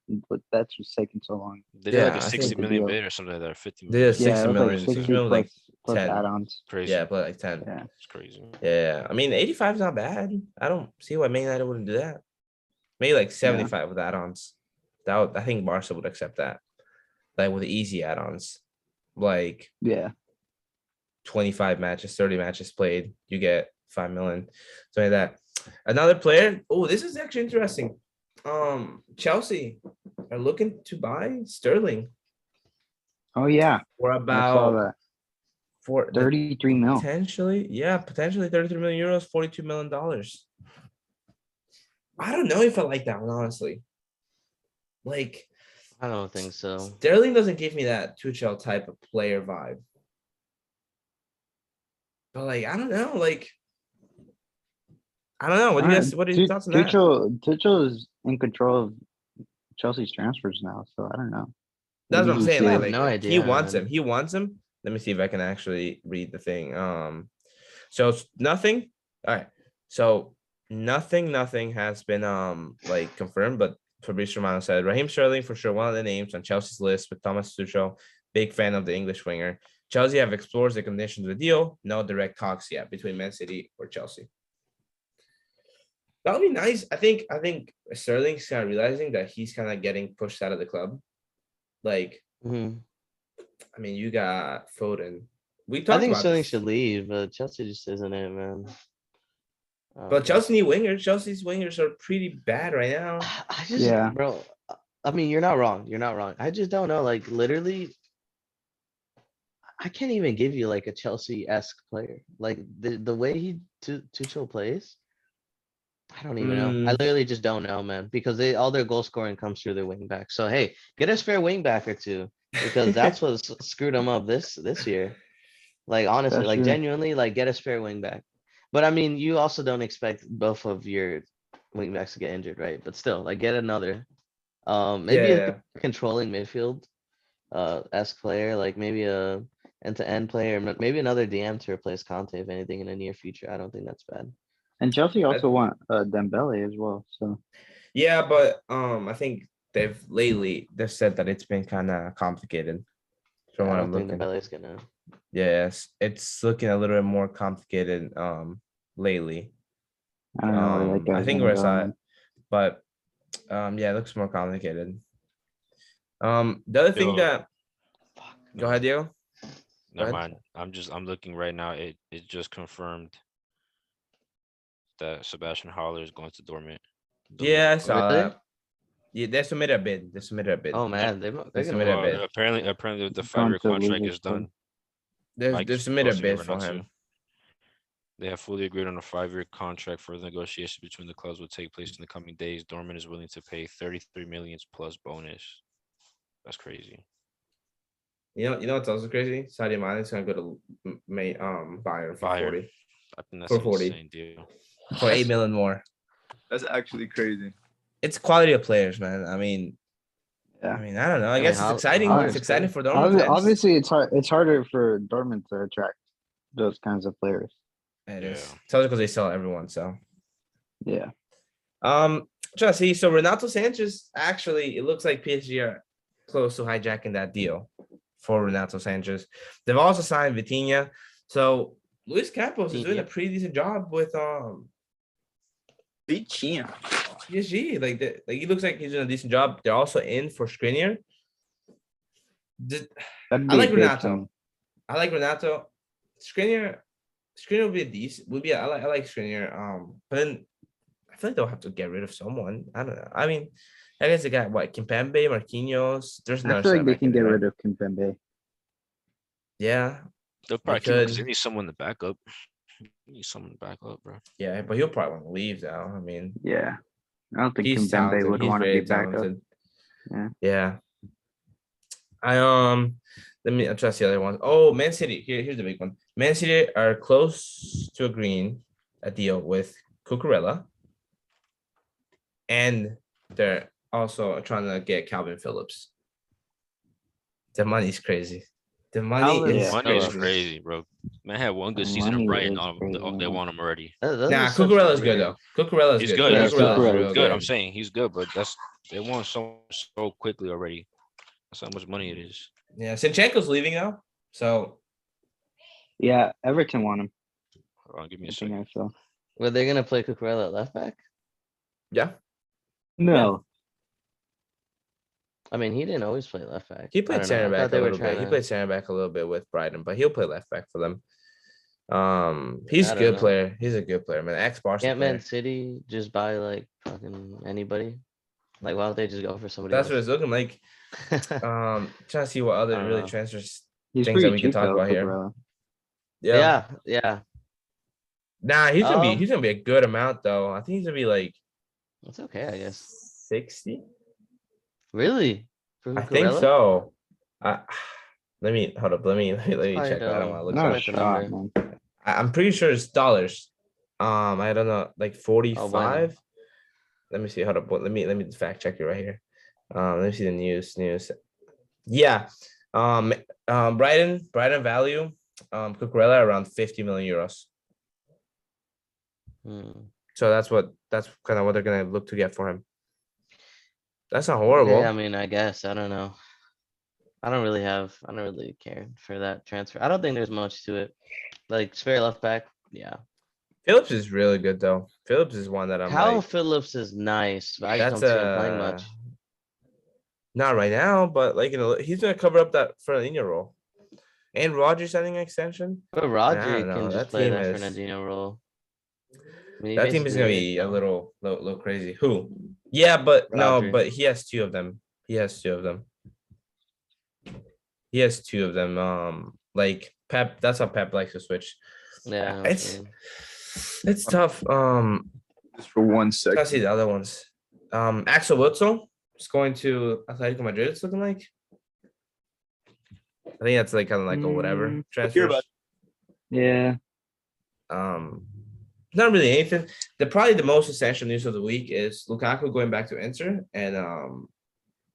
that's what's taking so long. They did like Yeah, a I 60 think the million deal. bid or something like that, or 50 They did million. 60 Yeah, it was million. like 60 60 million, like plus 10. add-ons. Crazy. Yeah, but like 10. Yeah. It's crazy. Yeah. I mean, 85 is not bad. I don't see why Man United wouldn't do that. Maybe like 75 with add-ons. I think Barca would accept that. Like with easy add-ons. Like Yeah. 25 matches, 30 matches played, you get 5 million. Something like that. Another player. Oh, this is actually interesting. Chelsea are looking to buy Sterling Oh yeah. for I saw about that. for 33 mil. potentially 33 million euros, $42 million. I don't know if I like that one, honestly. Like I don't think so. Sterling doesn't give me that Tuchel type of player vibe. But like, I don't know. Like, I don't know. What do you guys? What are your thoughts on that? Tuchel is in control of Chelsea's transfers now, so I don't know. That's what I'm saying. I Like, have like no he idea, wants man. him. He wants him. Let me see if I can actually read the thing. So it's nothing. All right. So nothing has been like confirmed, but Fabrizio Romano said Raheem Sterling for sure one of the names on Chelsea's list with Thomas Tuchel. Big fan of the English winger. Chelsea have explored the conditions of the deal. No direct talks yet between Man City or Chelsea. That would be nice. I think Sterling's kind of realizing that he's kind of getting pushed out of the club. Like, Mhm. I mean, you got Foden. We I talked think about Sterling this, should leave, but Chelsea just isn't it, man. but Chelsea need wingers. Chelsea's wingers are pretty bad right now. I just, Yeah. bro. I mean, you're not wrong. You're not wrong. I just don't know. Like, literally, I can't even give you like a Chelsea-esque player. Like the way Tuchel plays, I don't even know. I literally just don't know, man. Because all their goal scoring comes through their wing back. So hey, get a spare wing back or two, because that's what screwed them up this year. Like honestly, That's like true. genuinely, like get a spare wing back. But I mean, you also don't expect both of your wing backs to get injured, right? But still, like get another. Maybe Yeah. a controlling midfield, esque player, like maybe a end-to-end player, maybe another DM to replace Conte if anything in the near future. I don't think that's bad. And Chelsea also want Dembele as well. So Yeah, but I think they've said that it's been kind of complicated from I what don't I'm think looking. Dembele's gonna. Yes, it's looking a little bit more complicated lately. I don't know where that I guy's think gonna where I go, saw it, man. but yeah, it looks more complicated. The other thing Yo, that go ahead, Diego. Never ahead. mind. I'm looking right now. It just confirmed that Sebastian Haller is going to Dortmund. Yeah, I saw Really? that. Yeah, they submitted a bid. Oh man, they're They gonna submitted a win. bid. Apparently the He's going 5-year to contract losers is club. done. They Mike's submitted a posting it bid right for now, too. him. They have fully agreed on a 5-year contract. Further negotiations between the clubs will take place in the coming days. Dortmund is willing to pay 33 million plus bonus. That's crazy. You know what's also crazy? Sadio Mane is gonna go to Bayern for Bayern. 40 I think that's for an 40 insane deal. for 8 million more. That's actually crazy. It's quality of players, man. I mean, Yeah. I don't know. I I mean, guess it's exciting. Haller's It's exciting good. for Dortmund fans. Obviously, it's hard. It's harder for Dortmund to attract those kinds of players. It is. Yeah. It's also because they sell everyone. So, Yeah. just see. So Renato Sanchez actually, it looks like PSG are close to hijacking that deal for Renato Sanchez. They've also signed Vitinha. So Luis Campos is doing a pretty decent job with Vitinha. PSG. Like he looks like he's doing a decent job. They're also in for Skriniar. That'd I be like a good Renato. signing. I like Renato. Skriniar would be a decent. I like Skriniar. But then I feel like they'll have to get rid of someone. I don't know. I mean, I guess they got what Kimpembe, Marquinhos. There's I another feel like they center back can in get there. rid of Kimpembe. Yeah, They'll they probably keep him because they could. need someone to back up. You need someone to back up, bro. Yeah, but he'll probably want to leave though. I mean, Yeah. I don't think he's Kimpembe talented. would He's want to be very back up. talented. Yeah. Yeah. Let me address the other ones. Oh, Man City. Here's the big one. Man City are close to agreeing a deal with Cucurella, and they're also trying to get Calvin Phillips. The money's crazy. The money Calvin is Money is Phillips. crazy, bro. Man had one good season Money of Brighton. is crazy, They man. want him already. Those Nah, are such Cucurella's good weird- though. Cucurella's He's good. good. Yeah, He's good. Cucurella's Cucurella's real Good. I'm good. saying he's good, but they want so quickly already. That's how much money it is. Yeah, Sinchenko's leaving now, so Yeah, Everton won him. Hold on, give me I a think second. I saw. Were they gonna play Cucurella at left back? yeah, No, I mean, he didn't always play left back. he I played don't know. center I back thought a they were little bit. He trying played to. center back a little bit with Brighton, but he'll play left back for them. He's I a don't good know. player. He's a good player, man. Ex-Barca Can't player. Man City just buy like fucking anybody? Like, why don't they just go for somebody That's what else? it's looking like. Trying to see what I other don't really know. transfers he's things that pretty we can cheap talk though, about here. Cucurella. Yeah. Yeah. Nah, he's Um, gonna be a good amount though. I think he's gonna be like It's okay, I guess. 60. Really? For I think Cucurella? so. Let me hold up. Let me Quite, check. I don't want to look. that's No Up. quite the shot, number. man. I'm pretty sure it's dollars. I don't know, like Oh, bueno. 45. Let me see. Hold up. Let me fact check it right here. Let me see the news. Yeah. Brighton value. Cucurella around 50 million euros. Hmm. So that's kind of what they're gonna look to get for him. That's not horrible. Okay, I mean, I guess. I don't know. I don't really care for that transfer. I don't think there's much to it. Like spare left back, yeah. Phillips is really good though. Phillips is one that I'm Cal like, Phillips is nice, but I just that's don't see him playing much. not right now, but like he's gonna cover up that Fernandinho role. And Rodgers signing an extension. But don't Rodri know, can just that play team that is- Fernandinho role. I mean, he That team is basically gonna be a no? little crazy. Who? Yeah, but no, Rodri. but he has two of them. He has two of them. Like Pep, that's how Pep likes to switch. Yeah, I know what you It's mean. it's tough. Just for 1 Let's see second. the other ones. Axel Witsel is going to Atletico Madrid. It's looking like. I think that's like kind of like a whatever Mm, transfer. about- Yeah, Not really anything. Probably the most essential news of the week is Lukaku going back to Inter and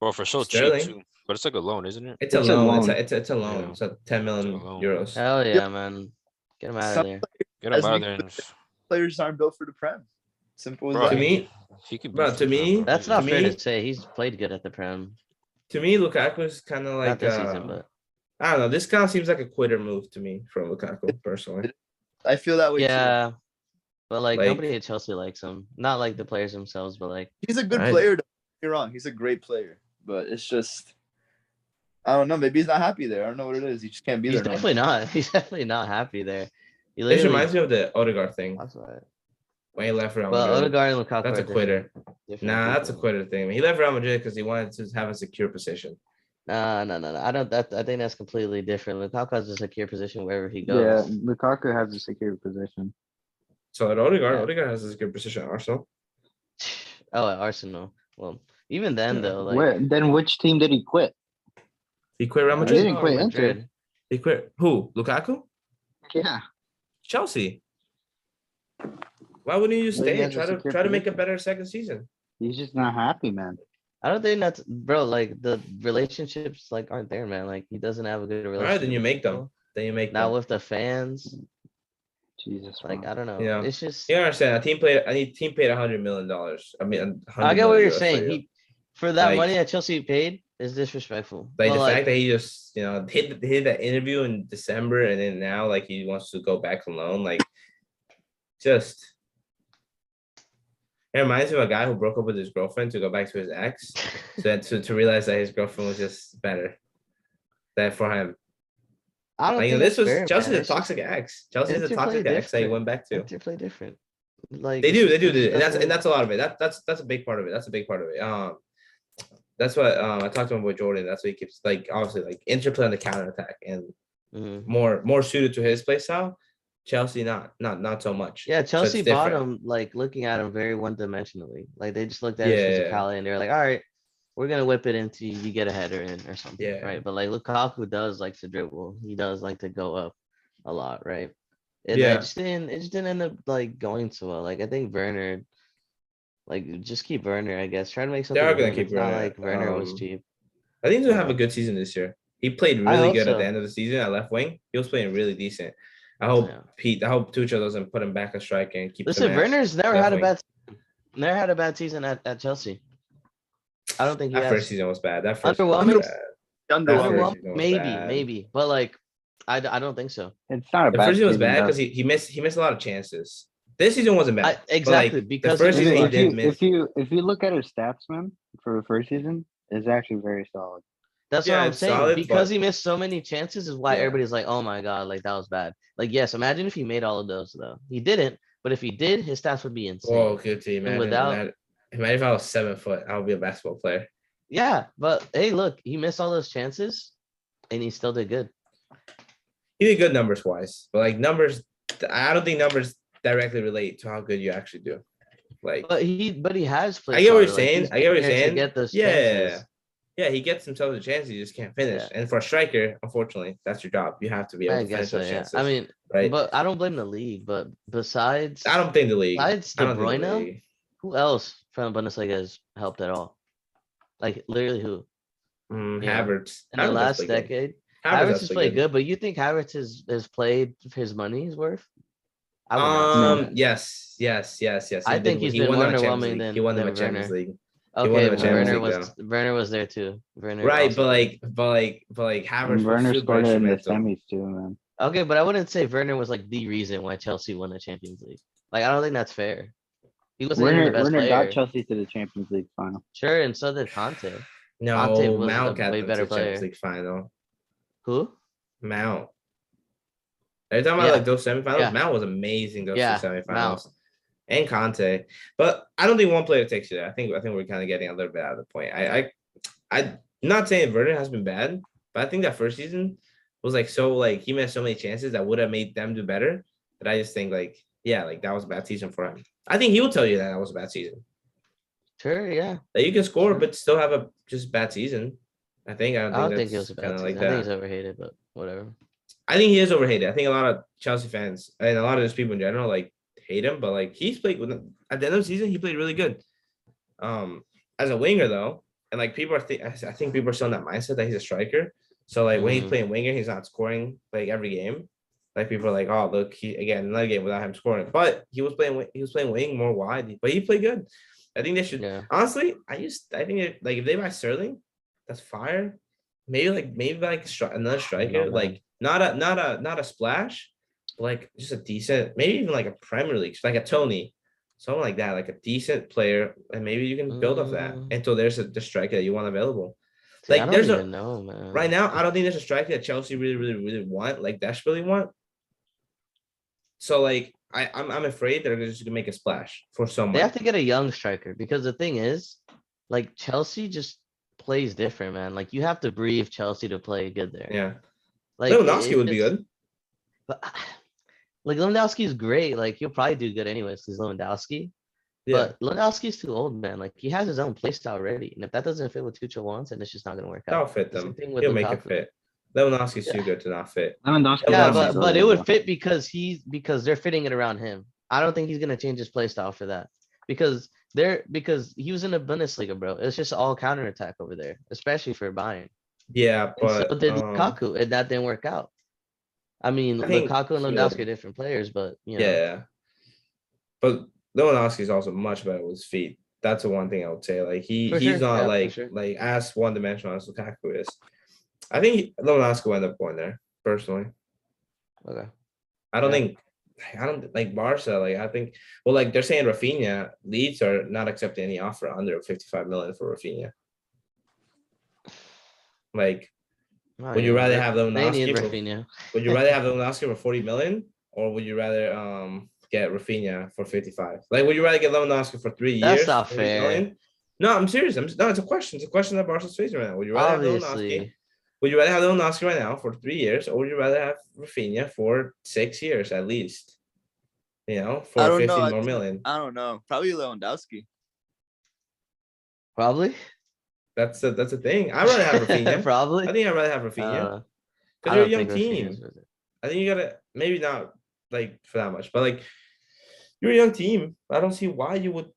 Well, for so Sterling. cheap too. But it's like a loan, isn't it? it's a It's a loan. loan. It's a loan. Yeah. It's a 10 million It's a loan. euros. Hell yeah, man. Get him out of Some there. Get him As out we of there. And, players aren't built for the Prem. Simple as bro, To that. me, he could be bro, for to the Prem, me- bro. That's He's- not to fair me- to say. He's played good at the Prem. Lukaku is kind of Not like this season, but I don't know. This kind of seems like a quitter move to me from Lukaku personally. I feel that way too. yeah. But like Like- nobody at Chelsea likes him. Not like the players themselves, but like He's a good Right. player. Don't get me wrong. He's a great player. But it's just, I don't know. Maybe he's not happy there. I don't know what it is. He just can't be he's there. no more. definitely not. He's definitely not happy there. He This literally. reminds me of the Odegaard thing That's right. when he left Real But Madrid. Odegaard and Lukaku That's are a quitter. different Nah, that's a people. quitter thing. He left Real Madrid because he wanted to have a secure position. No. I don't. I think that's completely different. Lukaku has a secure position wherever he yeah. goes. Lukaku has a secure position. So at Odegaard has a secure position at Arsenal. Oh, at Arsenal. Well, even then Yeah. though, like Where? Then which team did he quit? He quit Real He Madrid. didn't quit Inter. Madrid. He quit who? Lukaku? Yeah. Chelsea. Why wouldn't you Well, he stay? has a secure Try to make a position. better second season. He's just not happy, man. I don't think that's bro. Like the relationships like aren't there, man. Like he doesn't have a good All relationship. right, then you with make them. people. Then you make Not them. with the fans. Jesus. Like man. I don't know. Yeah. It's just You understand? Team paid $100 million. I mean, I get what you're saying. He for that Like- money that Chelsea paid is disrespectful. like But, the fact that he just hit that interview in December and then now like he wants to go back on loan, like just it reminds me of a guy who broke up with his girlfriend to go back to his ex, so that to realize that his girlfriend was just better. That for him, I don't like think this that's was fair, Chelsea's man. a It's just toxic ex. Chelsea's a Inter toxic play ex that he different. went back to. Inter play different. Like They it's do, and disrespectful. that's a lot of it. That's a big part of it. That's a big part of it. That's what I talked to him about Jordan. That's what he keeps like. Obviously, like Inter play on the counter attack and Mhm. more suited to his play style. Chelsea not so much. Yeah, So it's Chelsea bought different. him like looking at him very one-dimensionally. Like they just looked at Yeah, his yeah, yeah. physicality and they were like, all right, we're gonna whip it into you get a header in or something. Yeah. Right. But like Lukaku does like to dribble. He does like to go up a lot, right? And Yeah. it just didn't end up like going so well. Like I think Werner, like just keep Werner, I guess. Try to make something. are of gonna him. keep It's not Werner, like Werner was um, cheap. I think he's gonna have a good season this year. He played I really hope good at so. the end of the season at left wing. He was playing really decent. I hope Yeah. I hope Tuchel doesn't put him back a striker and keeps him Listen, at Werner's never left had a wing. never had a bad season at Chelsea. I don't think he That first has. season was bad. That first season was Underwhelming? bad. That Underwhelming. first Underwhelming? season was Maybe, bad. maybe. But like, I don't think so. It's not a The bad first season was season, bad though. because he missed a lot of chances. This season wasn't bad. but, Exactly, like, because the first he season he missed did miss. If you look at his stats, man, for the first season, it's actually very solid. That's Yeah, what I'm it's saying. solid, Because but- he missed so many chances is why Yeah. everybody's like, oh my God, like that was bad. Like, yes, imagine if he made all of those though. He didn't, but if he did, his stats would be insane. Whoa, good team. And Imagine, without- imagine if I was 7 foot, I would be a basketball player. Yeah, but hey, look, he missed all those chances and he still did good. He did good numbers wise, but like numbers, I don't think numbers directly relate to how good you actually do. Like, But he has played. I get what you're solid, like, saying. he's I get what you're there to saying. Get those Yeah. chances. Yeah, he gets himself the chance. He just can't finish. And for a striker, unfortunately, that's your job. You have to be able I to finish guess so, those yeah. chances. I mean, right? but I don't blame the league. But besides, I don't think the league. besides I De don't think the Bruyne, league. who else from Bundesliga has helped at all? Like literally who? Yeah. Havertz. In the Havertz last played good. decade, Havertz Havertz has has played good, but you think Havertz has played his money's worth? I would not say that. Yes. I think he's been won more them a Champions underwhelming League. than He won them than a Champions Werner. League. Okay, them a Champions Werner League, was Werner was there too. Werner Right, also- but Havertz And Werner was super scored it in the instrumental. semis too, man. Okay, but I wouldn't say Werner was like the reason why Chelsea won the Champions League. Like I don't think that's fair. He wasn't even the best Werner player. got Chelsea to the Champions League final. Sure, and so did Conte. No, Conte was Mount a got way them better to Champions player. League final. Who? Mount. Are you talking about Yeah. like those semifinals? Yeah. Mount was amazing those Yeah, two semifinals. Mount. And Conte. But I don't think one player takes you there. I think we're kind of getting a little bit out of the point. I'm not saying Werner has been bad, but I think that first season was like so like he missed so many chances that would have made them do better. That I just think like that was a bad season for him. I think he will tell you that was a bad season. Sure, yeah. That you can score Sure. but still have a just bad season. I don't think I don't think it was that's a kind bad of season. like I think that. he's overhated, but whatever. I think he is overhated. I think a lot of Chelsea fans and a lot of just people in general like hate him, but like he's played at the end of the season, he played really good. As a winger though, and like people are I think people are still in that mindset that he's a striker. So like when he's playing winger, he's not scoring like every game. Like people are like, oh look, he again another game without him scoring, but he was playing wing more wide, but he played good. I think they should honestly. I think like if they buy Sterling, that's fire. Maybe like another striker, like not a splash, but like just a decent, maybe even like a Premier League, like a Tony, something like that, like a decent player, and maybe you can build off that until there's the striker that you want available. See, Like there's man. Right now, I don't think there's a striker that Chelsea really want, like desperately want. So like I'm afraid they're just gonna make a splash for someone. They have to get a young striker because the thing is, like Chelsea just plays different, man. Like you have to brief Chelsea to play good there. Yeah. Like Lewandowski would be good. But like Lewandowski is great. Like he'll probably do good anyways because Lewandowski. Yeah. But Lewandowski's too old, man. Like he has his own play style already. And if that doesn't fit what Tuchel wants, then it's just not gonna work out. That'll fit Same them. thing with He'll make it Lukaku. fit. Lewandowski's too good to not fit. Lewandowski Yeah, Lewandowski's but it would fit because they're fitting it around him. I don't think he's gonna change his play style for that. Because he was in the Bundesliga, bro. It's just all counterattack over there, especially for Bayern. Yeah, And but so did Lukaku, and that didn't work out. I mean, I think Lukaku and Lewandowski are different players, but you know. yeah. But Lewandowski is also much better with his feet. That's the one thing I would say. Like he's not like as one dimensional as Lukaku is. I think Lewandowski will end up going there personally. Okay. I don't like Barca. Like I think, well, like they're saying Rafinha, Leeds are not accepting any offer under 55 million for Rafinha. Like, would you rather have Lewandowski? Would you rather have Lewandowski for 40 million, or would you rather get Rafinha for 55? Like, would you rather get Lewandowski for 3 years? That's not fair. Million? No, I'm serious. No, it's a question. It's a question that Barca's facing right now. Would you rather have Lewandowski? Would you rather have Lewandowski right now for 3 years, or would you rather have Rafinha for 6 years at least? You know, for 50 more million. I don't know. Probably Lewandowski. Probably. That's a thing. I'd rather have Rafinha. Probably. I think I'd rather have Rafinha. Because you're a young team. I think you gotta maybe not like for that much, but like you're a young team. I don't see why you would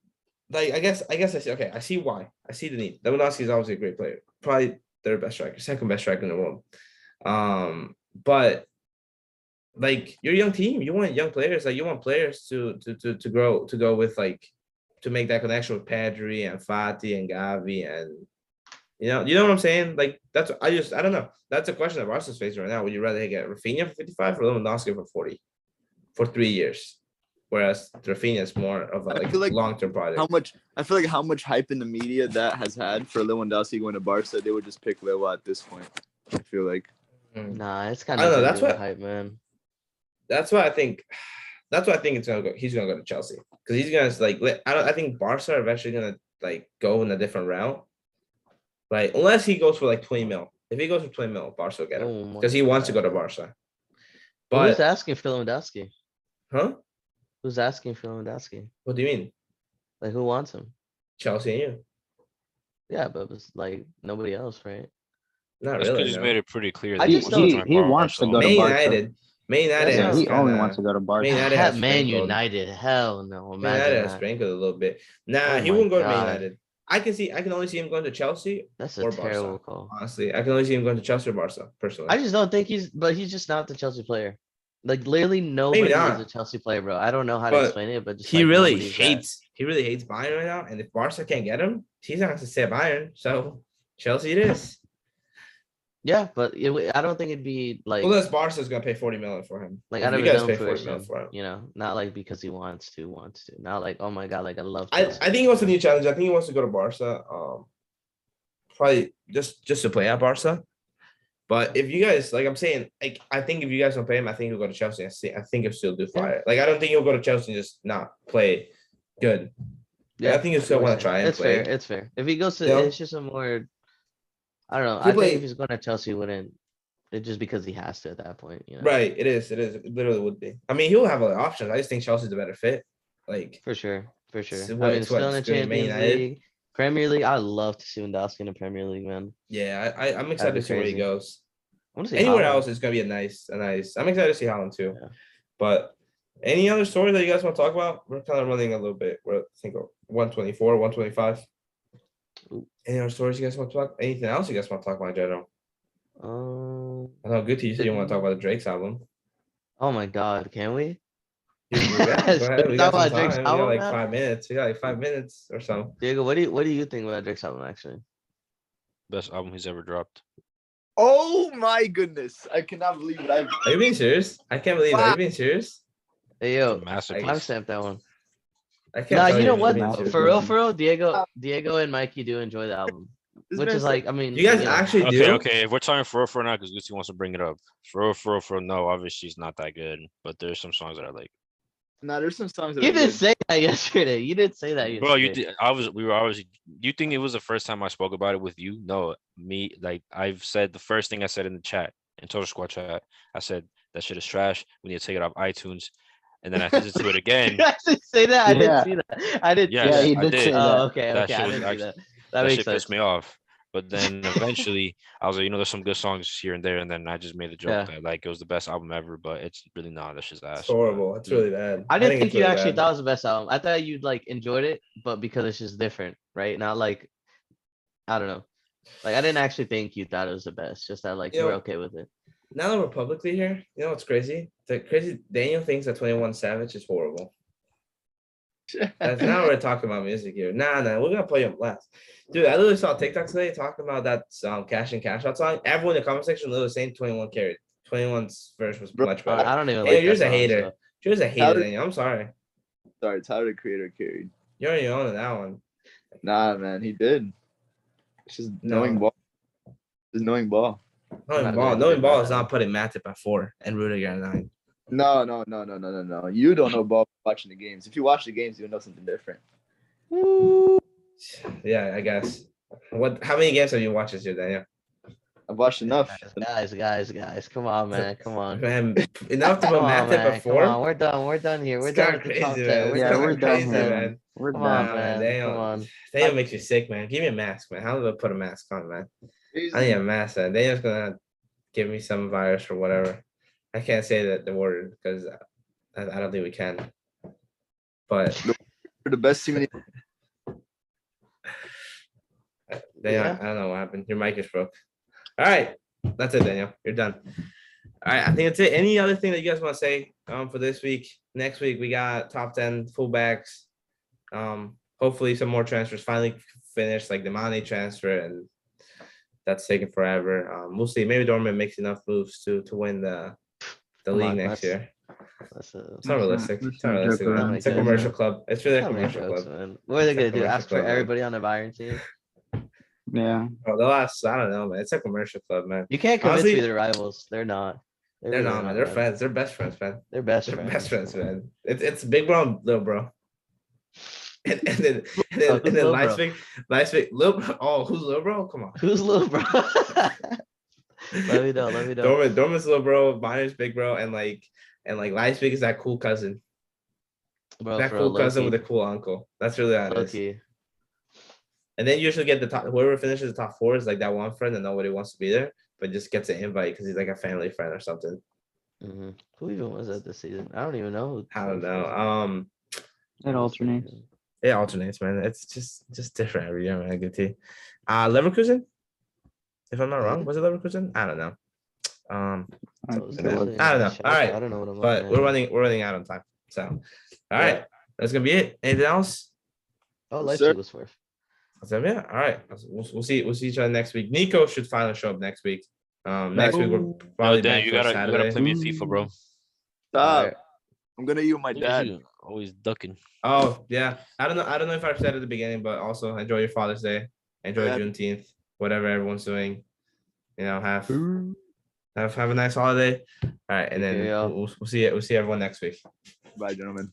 like I guess I see I see why. I see the need. Lewandowski is obviously a great player. Probably third best striker, second best striker in the world. But like you're a young team, you want young players, like you want players to grow, to go with like to make that connection with Pedri and Fati and Gavi and you know what I'm saying? Like that's I don't know. That's a question that Barca's facing right now. Would you rather get Rafinha for 55 or Lewandowski for 40 for 3 years? Whereas Rafinha is more of a I feel like long-term project. I feel like how much hype in the media that has had for Lewandowski going to Barca, they would just pick Lewa at this point. I feel like. Nah, it's kind I of don't know, that's what- hype, man. That's why I think it's gonna go. He's gonna go to Chelsea because he's gonna like. I think Barca are eventually gonna like go in a different route, right? Unless he goes for like 20 mil. If he goes for 20 mil, Barca will get Oh him my because he wants to go to God. Barca. Who's But asking for Lewandowski? huh? Who's asking for Lewandowski? What do you mean? Like, who wants him? Chelsea and you? Yeah, but it's like nobody else, right? Not That's because really. he's No. made it pretty clear I that just he don't- wants to join he wants to Barca. go to Man Barca. United. Man United Yeah, has he only kinda- wants to go to Barca. Man United has Man sprinkled. United, hell no. Man Imagine United has that. sprinkled a little bit. Nah, Oh he my wouldn't go to Man God. United. I can only see him going to Chelsea That's a or terrible Barca. call. Honestly, I can only see him going to Chelsea or Barca personally. I just don't think he's just not the Chelsea player. Like literally nobody is not. a Chelsea player, bro. I don't know how to But explain it, but just he like really nobody's that. hates Bayern right now. And if Barca can't get him, he's not going to stay at Bayern. So Chelsea it is. Yeah, but I don't think it'd be like Unless Barca's going to pay 40 million for him. like If out of you his guys own pay 40 million fruition, for him. you know, not like because he wants to. Not like, oh my God, like I love I Chelsea. think he wants a new challenge. I think he wants to go to Barca. Probably just to play at Barca. But if you guys, like I'm saying, like I think if you guys don't pay him, I think he'll go to Chelsea. I think he'll still do fire. Like I don't think he'll go to Chelsea and just not play good. Like, I think he'll I still get what want to you're saying. try and It's play. fair. It's fair. If he goes to, You know? it's just a more. I don't know. He I think play- if he's going to Chelsea, he wouldn't. It's just because he has to at that point, you know. Right, it is. It literally would be. I mean, he'll have other options. I just think Chelsea's a better fit. Like For sure. It's I what- mean, it's what still in the it's gonna be Man Champions United. League, Premier League. I love to see Lewandowski in the Premier League, man. yeah, I'm excited be to see where he crazy. goes. I want to see Anywhere Haaland. else is gonna be a nice. I'm excited to see Holland too. Yeah. But any other story that you guys want to talk about? We're kind of running a little bit. We're I think 124, 125. Ooh. Any other stories you guys want to talk? Anything else you guys want to talk about in general? I know Guti, you said you want to talk about the Drake's album. Oh my God, can we? Go ahead. Should We we got talk some about Drake's time. We got album like now? 5 minutes. We got like 5 minutes or so. Diego, what do you think about Drake's album actually? Best album he's ever dropped. Oh my goodness! I cannot believe it. Are you being serious? I can't believe it. Are you being serious? Hey It's a yo, masterpiece. timestamp that one. I can't. Nah, tell you know if what? you're being Masterpiece. serious. For real, Diego and Mikey do enjoy the album, This which man is said- like, I mean, You guys know, actually Okay, do? okay. If we're talking for now, because Gucci wants to bring it up. For no, obviously it's not that good. But there's some songs that I like. Nah, there's some songs that You are didn't good. say that yesterday. You didn't say that yesterday. Bro, you did. We were obviously. You think it was the first time I spoke about it with you? No, me. Like I've said, the first thing I said in the chat, in Total Squad chat, I said that shit is trash. We need to take it off iTunes. And then I listened to it again. You actually say that? I didn't Yeah. see that. I didn't Yes, see Yeah, that. he I did did. say Oh, that. okay, That okay. shit I was didn't see actually- that. That That makes shit sense. pissed me off. But then eventually, I was like, you know, there's some good songs here and there, and then I just made the joke Yeah. that like it was the best album ever, but it's really not. That's just ass. It's horrible. It's really bad. I didn't think think it's you really actually bad. thought it was the best album. I thought you'd like enjoyed it, but because it's just different, right? Not like, I don't know. Like I didn't actually think you thought it was the best. Just that like you were Yo. okay with it. Now that we're publicly here, you know what's crazy? The crazy Daniel thinks that 21 Savage is horrible. That's now we're talking about music here. Nah, we're gonna play him last. Dude, I literally saw TikTok today talking about that Cash in Cash Out song. Everyone in the comment section literally saying 21 carried. 21's verse was Bro, much better. I don't even Hey, like you're that a song, hater. so- You're a hater, Tyler- Daniel. I'm sorry. Sorry, Tyler the Creator carried. You're on your own in that one. Nah, man, he did. It's just knowing No. ball. Just knowing ball. Knowing not ball. really Knowing good ball about is that. not putting Matip at 4 and Rudiger at 9. No. You don't know ball watching the games. If you watch the games, you'll know something different. Yeah, I guess. How many games have you watched this year, Daniel? I've watched enough. Guys, come on, man, come on. Man, enough to Come put on, Matip man, at come 4? on. We're done here. We're It's done kinda with the top crazy, 10. man. We're It's Yeah, done kinda we're with the done top crazy, here, 10. man. We're Come on, done. man. Daniel, Come on. Daniel makes you sick, man. Give me a mask, man. How do I put a mask on, man? Crazy. I need a mask, man. Daniel's gonna give me some virus or whatever. I can't say the word because I don't think we can. But We're the best team in the Daniel, Yeah. I don't know what happened. Your mic is broke. All right, that's it, Daniel. You're done. All right, I think that's it. Any other thing that you guys want to say for this week? Next week we got top 10 fullbacks. Hopefully some more transfers finally finished, like the Mane transfer, and that's taking forever. We'll see. Maybe Dortmund makes enough moves to win the Come league on, next year. That's It's not realistic. let's It's not not realistic, joke man. around. It's a Yeah. commercial club. It's really a not make commercial jokes, club. man. What are they It's a gonna do? commercial Ask for club, man. everybody on the Bayern team? Yeah. Oh, they'll ask. I don't know, man. It's a commercial club, man. You can't convince Honestly, me they're rivals. They're not. They're really not, man. They're friends. They're best friends, man. They're best They're friends. best friends, man. It's big bro and little bro. And then Who's little bro? Leipzig, little bro. Oh, who's little bro? Come on. Who's little bro? Let me know. Dortmund's little bro, Bayern's big bro, and Leipzig is that cool cousin. Bro, That for real, cool cousin low-key, with a cool uncle. That's really how it is. low-key. And then you usually get the top, whoever finishes the top four is like that one friend that nobody wants to be there, but just gets an invite because he's like a family friend or something. Mhm. Who even was that this season? I don't even know. Who I don't know. It alternates. It alternates, man. It's just different every year, man. Good team. Leverkusen, if I'm not wrong, was it Leverkusen? I don't know. I So it's think it was. definitely I don't know. Schalke. All right. I don't know what I'm But looking we're at. running out on time. So, all right, that's gonna be it. Anything else? Oh, Yes, sir. Leipzig was fourth. So yeah, all right. We'll see each other next week. Nico should finally show up next week. Next week we're probably Dan, back you for gotta Saturday. play me in FIFA, bro. Stop. Alright. I'm gonna you my Look at dad. you, always ducking. Oh yeah, I don't know if I said at the beginning, but also enjoy your Father's Day, enjoy Yeah. Juneteenth, whatever everyone's doing. You know, have a nice holiday. All right, and Take care, then y'all. we'll see everyone next week. Bye, gentlemen.